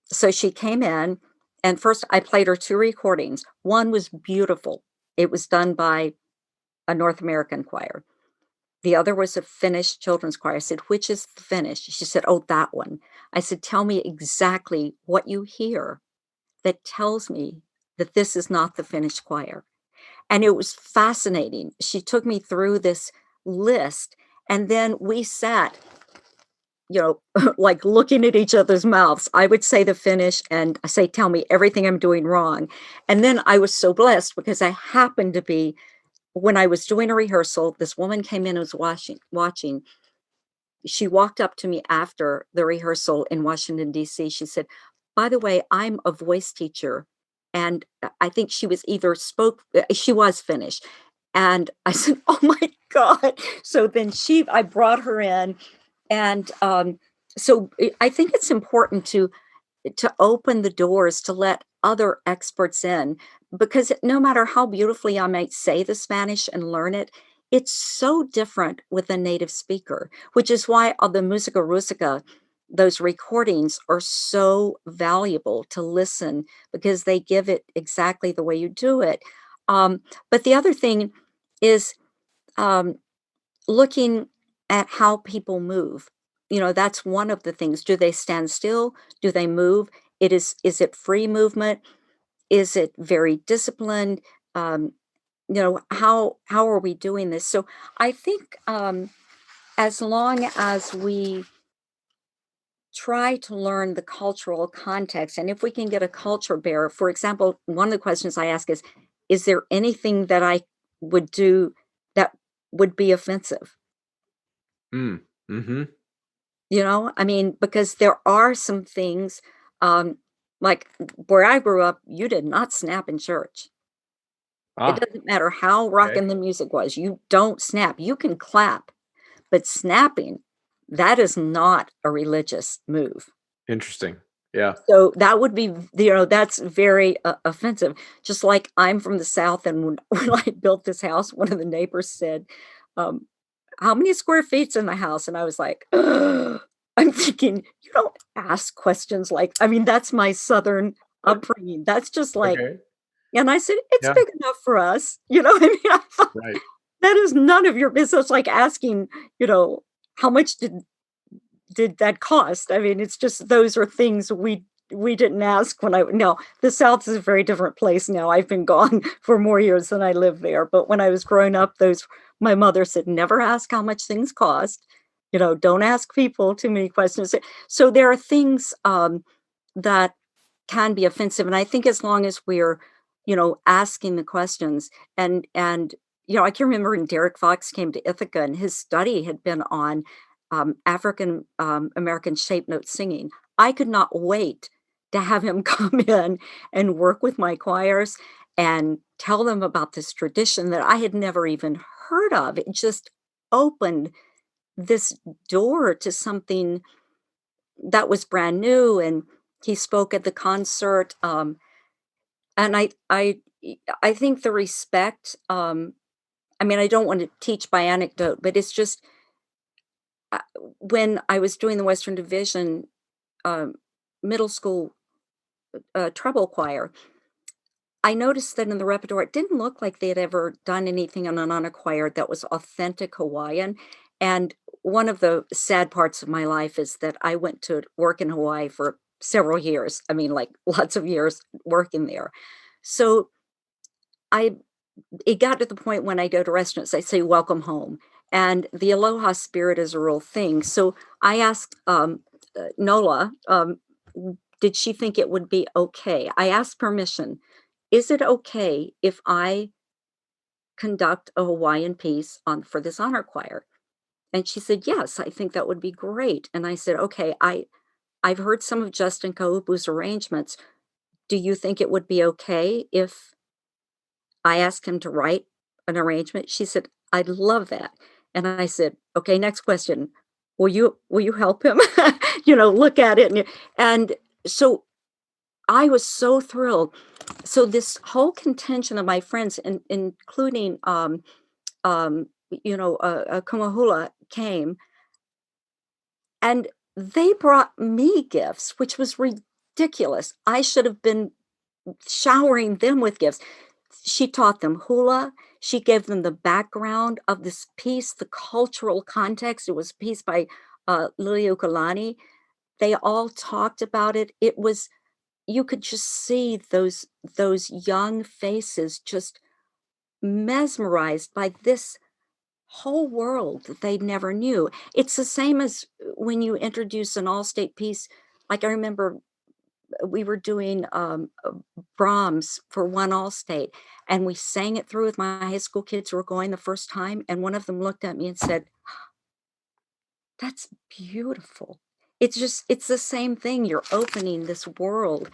So she came in, and first I played her 2 recordings. One was beautiful. It was done by a North American choir. The other was a Finnish children's choir. I said, "Which is the Finnish?" She said, "Oh, that one." I said, "Tell me exactly what you hear that tells me that this is not the Finnish choir." And it was fascinating. She took me through this list, and then we sat, like looking at each other's mouths. I would say the Finnish and I say, "Tell me everything I'm doing wrong." And then I was so blessed because I happened to be, when I was doing a rehearsal, this woman came in and was watching. She walked up to me after the rehearsal in Washington, D.C. She said, "By the way, I'm a voice teacher." And I think she was Finnish. And I said, "Oh my God." So then I brought her in. And I think it's important to open the doors to let other experts in, because no matter how beautifully I might say the Spanish and learn it, it's so different with a native speaker, which is why the Musica Rusica, those recordings are so valuable to listen, because they give it exactly the way you do it. Um, but the other thing is, um, looking at how people move. That's one of the things. Do they stand still? Do they move? Is it free movement? Is it very disciplined? Um, how are we doing this? So I think, as long as we try to learn the cultural context, and if we can get a culture bearer, for example, one of the questions I ask is there anything that I would do that would be offensive? Mm. Mm-hmm. I mean, because there are some things, um, like where I grew up, you did not snap in church. It Ah, doesn't matter how okay. rockin' the music was, you don't snap. You can clap, but snapping, that is not a religious move. Interesting. Yeah. So that would be, that's very offensive. Just like I'm from the South, and when, when I built this house, one of the neighbors said, um, "How many square feet's in the house?" And I was like, "Ugh." I'm thinking, you don't ask questions like, I mean, that's my Southern upbringing. That's just like, Okay. and I said, "It's Yeah. big enough for us." I mean, I thought, Right. that is none of your business. Like asking, how much did that cost? I mean, it's just, those are things we didn't ask when I no, the South is a very different place now. I've been gone for more years than I lived there. But when I was growing up, those my mother said, "Never ask how much things cost. Don't ask people too many questions." So there are things, that can be offensive. And I think as long as we're, asking the questions, and I can remember when Derek Fox came to Ithaca, and his study had been on, African, American shape note singing. I could not wait to have him come in and work with my choirs and tell them about this tradition that I had never even heard of. It just opened this door to something that was brand new. And he spoke at the concert, and I think the respect, I mean, I don't want to teach by anecdote, but it's just, uh, when I was doing the Western Division, um, middle school, treble choir, I noticed that in the repertoire, it didn't look like they had ever done anything on an unacquired that was authentic Hawaiian. And one of the sad parts of my life is that I went to work in Hawaii for several years. I mean, like lots of years working there. So I it got to the point when I go to restaurants, I say welcome home. And the aloha spirit is a real thing. So I asked Nola, did she think it would be okay? I asked permission. Is it okay if I conduct a Hawaiian piece on for this honor choir? And she said, yes, I think that would be great. And I said, okay, I've heard some of Justin Kaupu's arrangements. Do you think it would be okay if I asked him to write an arrangement? She said, I'd love that. And I said, okay, next question. Will you help him? Look at it. And so I was so thrilled. So this whole contention of my friends, including Kumahula came, and they brought me gifts, which was ridiculous. I should have been showering them with gifts. She taught them hula. She gave them the background of this piece, the cultural context. It was a piece by Liliuokalani. They all talked about it. It was you could just see those young faces just mesmerized by this whole world that they never knew. It's the same as when you introduce an all-state piece. Like I remember we were doing Brahms for one all-state, and we sang it through with my high school kids who were going the first time, and one of them looked at me and said, "That's beautiful." It's the same thing. You're opening this world,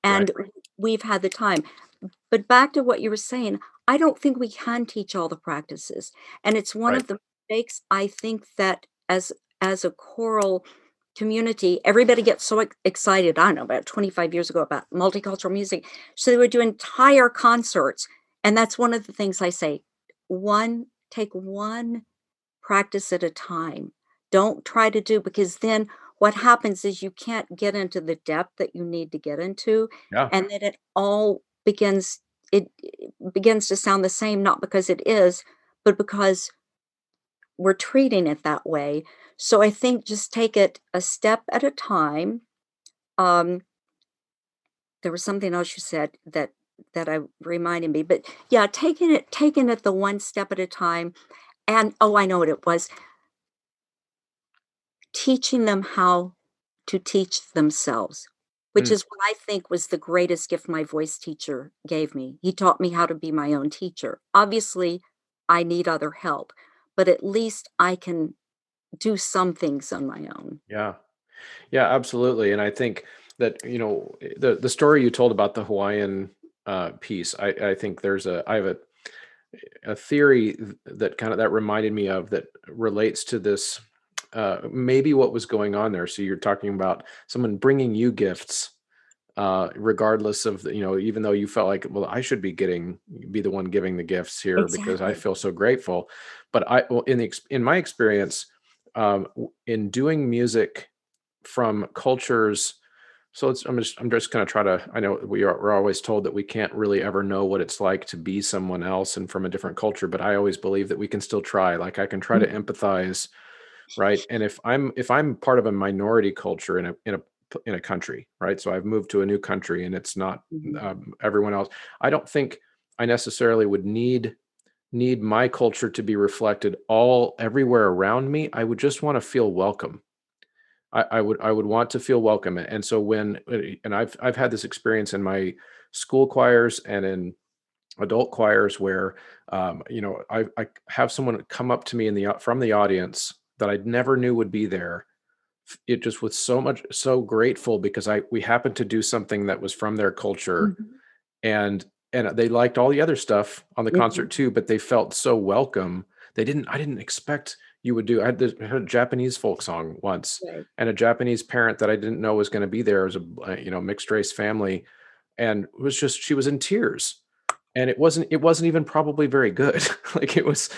Right. and we've had the time. But back to what you were saying, I don't think we can teach all the practices, and it's one Right. of the mistakes I think that as a choral community, everybody gets so excited, I don't know, about 25 years ago about multicultural music. So they would do entire concerts, and that's one of the things I say, take one practice at a time. Don't try to do because then what happens is you can't get into the depth that you need to get into, Yeah. and then it begins to sound the same, not because it is, but because we're treating it that way. So I think just take it a step at a time. Um, there was something else you said that I reminded me, but yeah, taking it the one step at a time. And oh, I know what it was. Teaching them how to teach themselves, which Mm. is what I think was the greatest gift my voice teacher gave me. He taught me how to be my own teacher. Obviously, I need other help, but at least I can do some things on my own. Yeah. Yeah, absolutely. And I think that, the story you told about the Hawaiian piece, I think I have a theory that kind of that reminded me of that relates to this, maybe what was going on there. So you're talking about someone bringing you gifts, regardless of even though you felt like, well, I should be the one giving the gifts here because I Exactly. feel so grateful. But well, in my experience, in doing music from cultures. So I'm just going to try to, I know we're always told that we can't really ever know what it's like to be someone else and from a different culture, but I always believe that we can still try. Like I can try to Mhm. empathize, right? And if I'm part of a minority culture in a country, right? So I've moved to a new country and it's not Mhm. everyone else. I don't think I necessarily would need my culture to be reflected all everywhere around me. I would just want to feel welcome. I would want to feel welcome, and so and I've had this experience in my school choirs and in adult choirs where, I have someone come up to me from the audience that I never knew would be there. It just was so grateful because we happened to do something that was from their culture, Mhm. and they liked all the other stuff on the Mhm. concert too, but they felt so welcome. I didn't expect you would do I had a Japanese folk song once, Right. and a Japanese parent that I didn't know was gonna be there as mixed race family, and she was in tears, and it wasn't even probably very good. Like, it was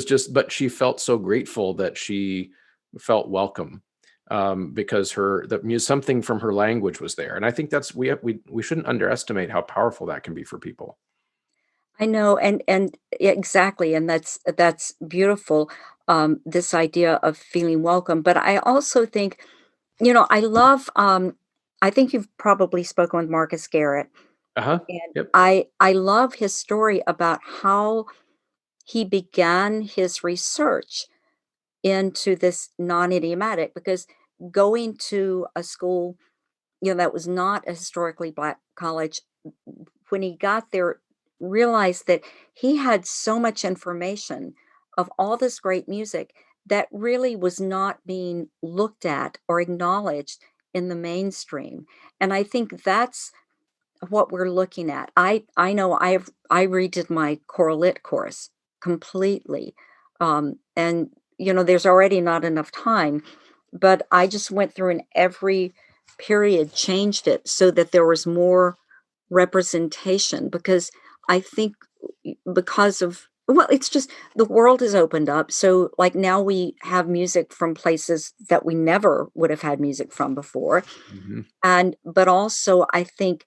just but she felt so grateful that she felt welcome, because something from her language was there. And I think we shouldn't underestimate how powerful that can be for people. I know, and exactly, and that's beautiful. This idea of feeling welcome, but I also think, I love. I think you've probably spoken with Marcus Garrett, Uh-huh. and Yep. I love his story about how he began his research into this non-idiomatic, because going to a school, that was not a historically Black college, when he got there, realized that he had so much information of all this great music that really was not being looked at or acknowledged in the mainstream. And I think that's what we're looking at. I know I redid my choral lit course completely. And there's already not enough time, but I just went through and every period changed it so that there was more representation, because I think because of, well, it's just the world has opened up. So like now we have music from places that we never would have had music from before. Hmm. And but also I think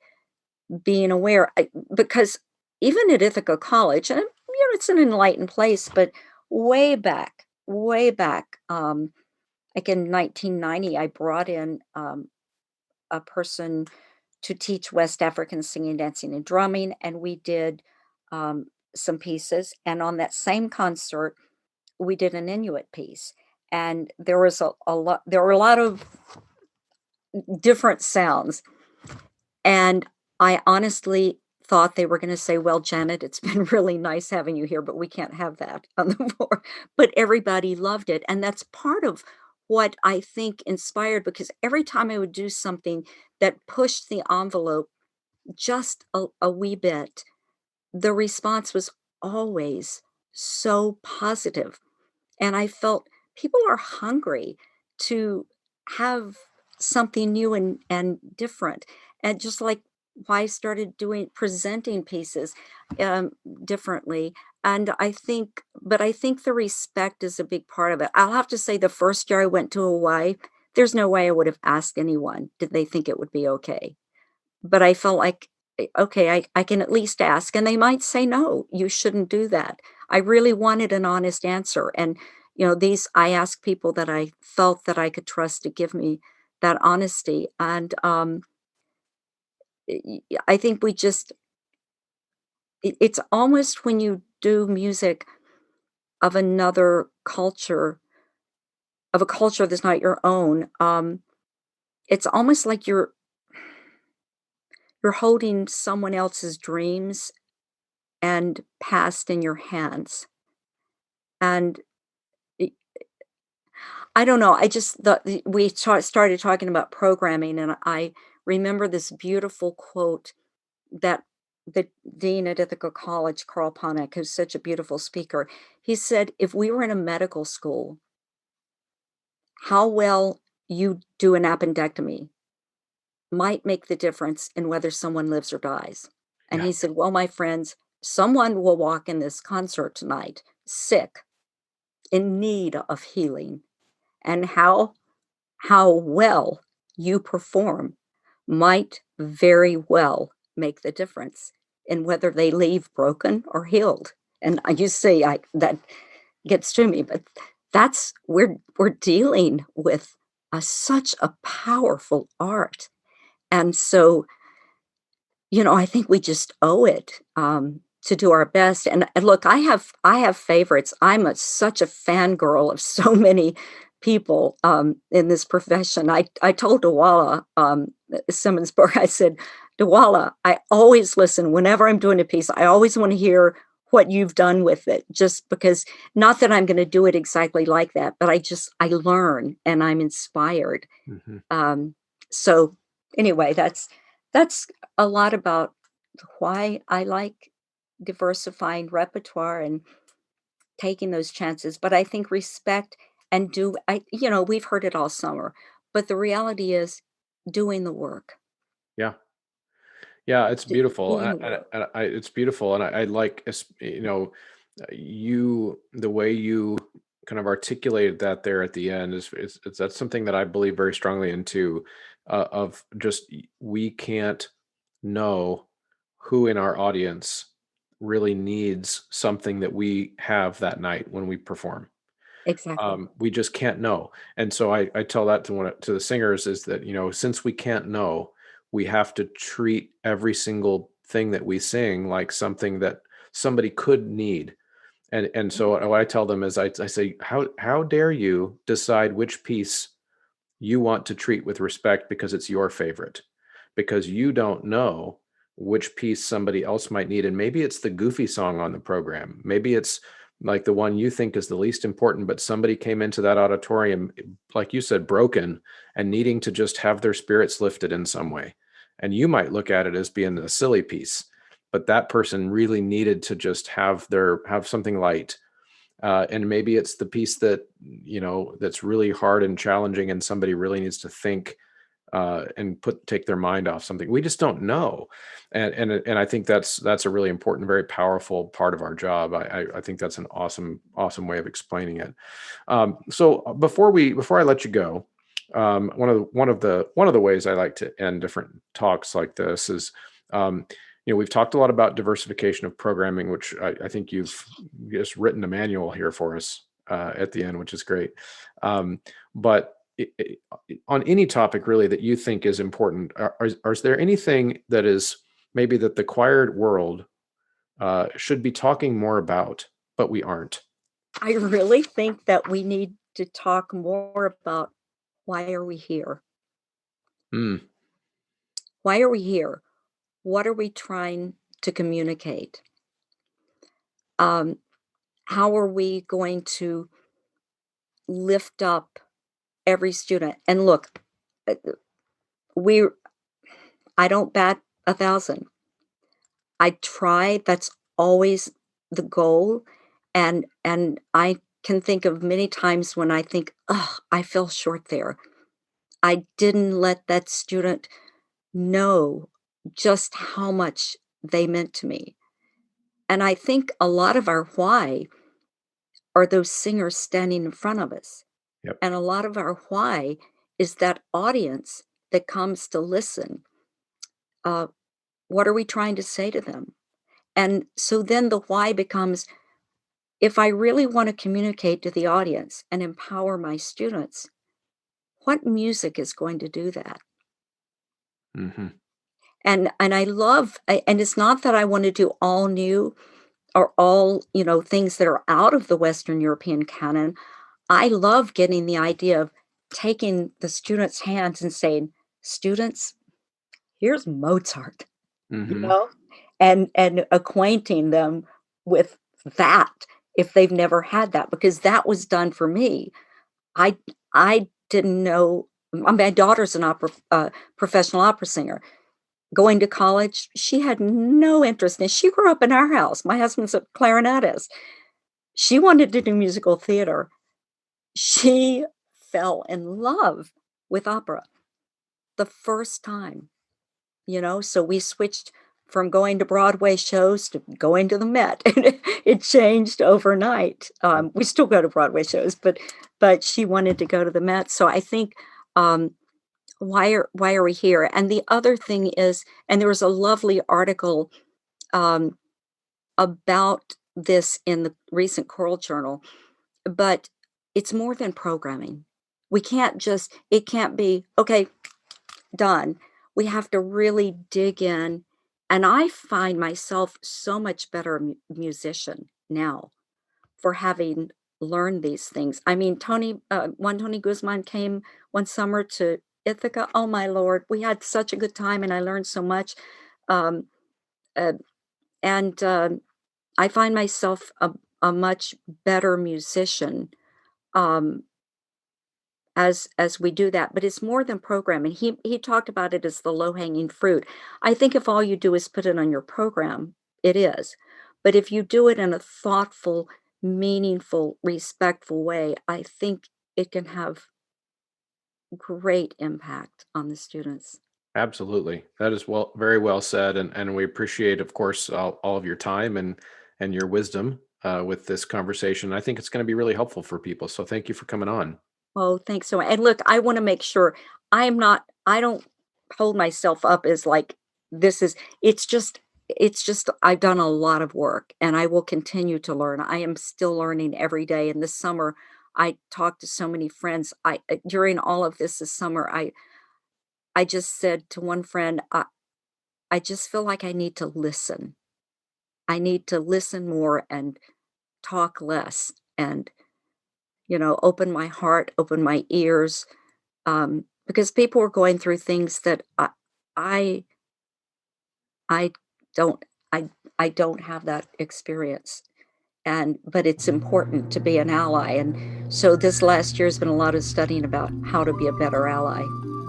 being aware, because even at Ithaca College, and it's an enlightened place, but way back, like in 1990, I brought in a person to teach West African singing, dancing, and drumming, and we did um, some pieces. And on that same concert, we did an Inuit piece, and there was a lot. There were a lot of different sounds, and I honestly thought they were gonna say, "Well, Janet, it's been really nice having you here, but we can't have that on the floor." But everybody loved it, and that's part of what I think inspired, because every time I would do something that pushed the envelope just a wee bit, the response was always so positive. And I felt people are hungry to have something new and different. And just like why I started doing presenting pieces um, differently. And I think the respect is a big part of it. I'll have to say, the first year I went to Hawaii, there's no way I would have asked anyone, did they think it would be okay? But I felt like, okay, I can at least ask, and they might say, "No, you shouldn't do that." I really wanted an honest answer, and, I asked people that I felt that I could trust to give me that honesty, and, I think we just it's almost when you do music of another culture, of a culture that's not your own, it's almost like you're holding someone else's dreams and past in your hands. And I I don't know, I just we started talking about programming, and I remember this beautiful quote that the dean at Ithaca College, Carl Panek, who's such a beautiful speaker, he said, "If we were in a medical school, how well you do an appendectomy might make the difference in whether someone lives or dies." And Yeah. he said, "Well, my friends, someone will walk in this concert tonight sick, in need of healing, and how well you perform might very well make the difference in whether they leave broken or healed." And you see, I that gets to me, but that's we're dealing with such a powerful art. And so, I think we just owe it, to do our best. And look, I have favorites. I'm such a fangirl of so many people in this profession. I told Dawala Simmonsburg, I said, Dawala, I always listen whenever I'm doing a piece. I always want to hear what you've done with it, just because, not that I'm going to do it exactly like that, but I learn and I'm inspired. Hmm. Um, so anyway, that's a lot about why I like diversifying repertoire and taking those chances. But I think respect and we've heard it all summer, but the reality is doing the work, Yeah. Yeah, it's beautiful. doing the work. It's beautiful, and I like, the way you kind of articulated that there at the end is that's something that I believe very strongly into, of just we can't know who in our audience really needs something that we have that night when we perform. Exactly. We just can't know. And so I tell that to the singers is that, since we can't know, we have to treat every single thing that we sing like something that somebody could need. And so what I tell them is I say, how dare you decide which piece you want to treat with respect because it's your favorite, because you don't know which piece somebody else might need. And maybe it's the goofy song on the program. Maybe it's like the one you think is the least important, but somebody came into that auditorium, like you said, broken and needing to just have their spirits lifted in some way. And you might look at it as being a silly piece, but that person really needed to just have something light, and maybe it's the piece that that's really hard and challenging, and somebody really needs to think, and take their mind off something. We just don't know, and I think that's a really important, very powerful part of our job. I think that's an awesome way of explaining it. So before I let you go, one of the ways I like to end different talks like this is, we've talked a lot about diversification of programming, which I think you've just written a manual here for us at the end, which is great. But on any topic really that you think is important, is there anything that is maybe that the choir world should be talking more about, but we aren't? I really think that we need to talk more about why are we here? Mm, Why are we here? What are we trying to communicate? Um, how are we going to lift up every student? And look, uh, we I don't bat 1,000. I try, that's always the goal, and I can think of many times when I think, "Ugh, I fell short there. I didn't let that student know just how much they meant to me." And I think a lot of our why are those singers standing in front of us. yep. And a lot of our why is that audience that comes to listen. Uh, what are we trying to say to them? And so then the why becomes, if I really want to communicate to the audience and empower my students, what music is going to do that? Hmm. And I love, and it's not that I want to do all new or all, things that are out of the Western European canon. I love getting the idea of taking the students' hands and saying, "Students, here's Mozart," you Hmm. know, and acquainting them with that if they've never had that, because that was done for me. I I didn't know. My daughter's an professional opera singer. Going to college, she had no interest in. She grew up in our house. My husband's a clarinetist. She wanted to do musical theater. She fell in love with opera the first time, so we switched from going to Broadway shows to going to the Met. It changed overnight. We still go to Broadway shows, but she wanted to go to the Met. So I think, um, why are we here? And the other thing is, and there was a lovely article um, about this in the recent Choral Journal, but it's more than programming. It can't be, okay, done. We have to really dig in. And I find myself so much better musician now for having learned these things. I mean, Tony Guzman came one summer to Ithaca. Oh my Lord, we had such a good time and I learned so much. Um, uh, and I find myself a much better musician, um, as we do that. But it's more than programming. He talked about it as the low hanging fruit. I think if all you do is put it on your program, it is. But if you do it in a thoughtful, meaningful, respectful way, I think it can have great impact on the students. Absolutely. That is very well said. And we appreciate, of course, all of your time and your wisdom. with this conversation. I think it's going to be really helpful for people. So thank you for coming on. Oh, thanks so much. And look, I want to make sure I don't hold myself up as like this is it's just I've done a lot of work and I will continue to learn. I am still learning every day. And this summer I talked to so many friends. During all of this summer, I just said to one friend, I just feel like I need to listen. I need to listen more and talk less and, open my heart, open my ears, because people are going through things that I, I don't, I don't have that experience. But it's important to be an ally. And so this last year has been a lot of studying about how to be a better ally.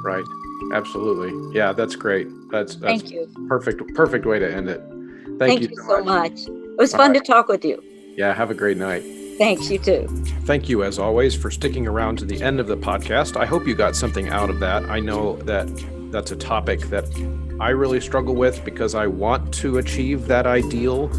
Right. Absolutely. Yeah, that's great. That's Thank you. perfect way to end it. Thank Thank you you so so much. much. It was All fun right. to talk with you. Yeah, have a great night. Thanks, you too. Thank you, as always, for sticking around to the end of the podcast. I hope you got something out of that. I know that that's a topic that I really struggle with because I want to achieve that ideal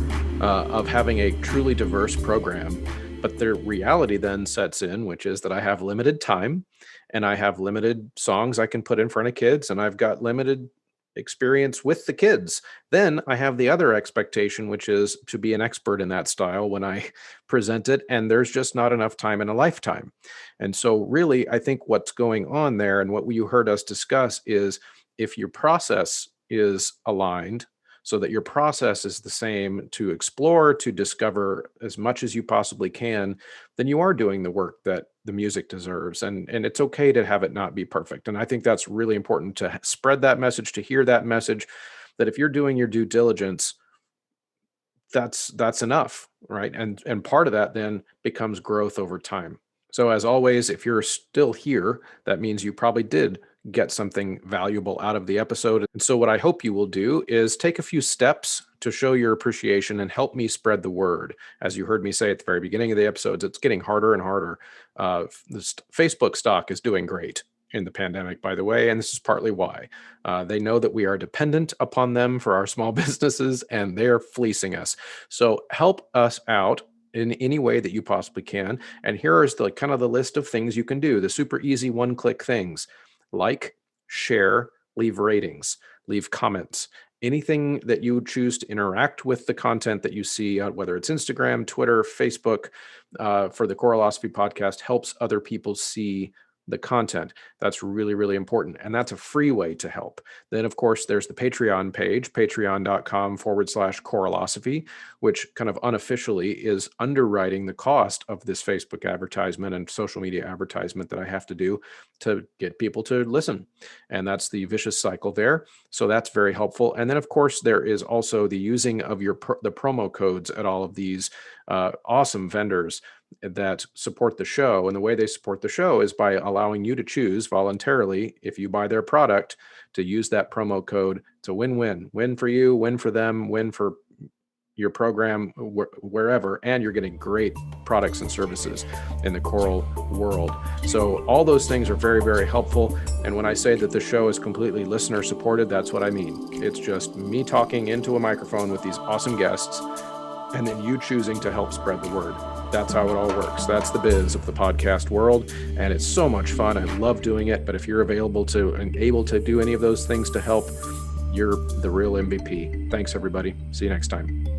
of having a truly diverse program. But the reality then sets in, which is that I have limited time and I have limited songs I can put in front of kids, and I've got limited experience with the kids. Then I have the other expectation, which is to be an expert in that style when I present it. And there's just not enough time in a lifetime. And so, really, I think what's going on there and what you heard us discuss is if your process is aligned, so that your process is the same to explore, to discover as much as you possibly can, then you are doing the work that the music deserves. And it's okay to have it not be perfect. And I think that's really important to spread that message, to hear that message, that if you're doing your due diligence, that's enough, right? And part of that then becomes growth over time. So as always, if you're still here, that means you probably did get something valuable out of the episode. And so what I hope you will do is take a few steps to show your appreciation and help me spread the word. As you heard me say at the very beginning of the episodes, it's getting harder and harder. This Facebook stock is doing great in the pandemic, by the way, and this is partly why. They know that we are dependent upon them for our small businesses, and they're fleecing us. So help us out in any way that you possibly can. And here is the kind of the list of things you can do, the super easy one-click things: like, share, leave ratings, leave comments. Anything that you choose to interact with the content that you see, whether it's Instagram, Twitter, Facebook, for the Choralosophy podcast, helps other people see the content. That's really, really important. And that's a free way to help. Then, of course, there's the Patreon page, patreon.com/Choralosophy, which kind of unofficially is underwriting the cost of this Facebook advertisement and social media advertisement that I have to do to get people to listen. And that's the vicious cycle there. So that's very helpful. And then, of course, there is also the using of the promo codes at all of these awesome vendors that support the show. And the way they support the show is by allowing you to choose voluntarily, if you buy their product, to use that promo code. It's a win-win. Win for you, win for them, win for your program, wherever, and you're getting great products and services in the choral world. So all those things are very, very helpful. And when I say that the show is completely listener supported, that's what I mean. It's just me talking into a microphone with these awesome guests, and then you choosing to help spread the word. That's how it all works. That's the biz of the podcast world. And it's so much fun. I love doing it. But if you're available to and able to do any of those things to help, you're the real MVP. Thanks, everybody. See you next time.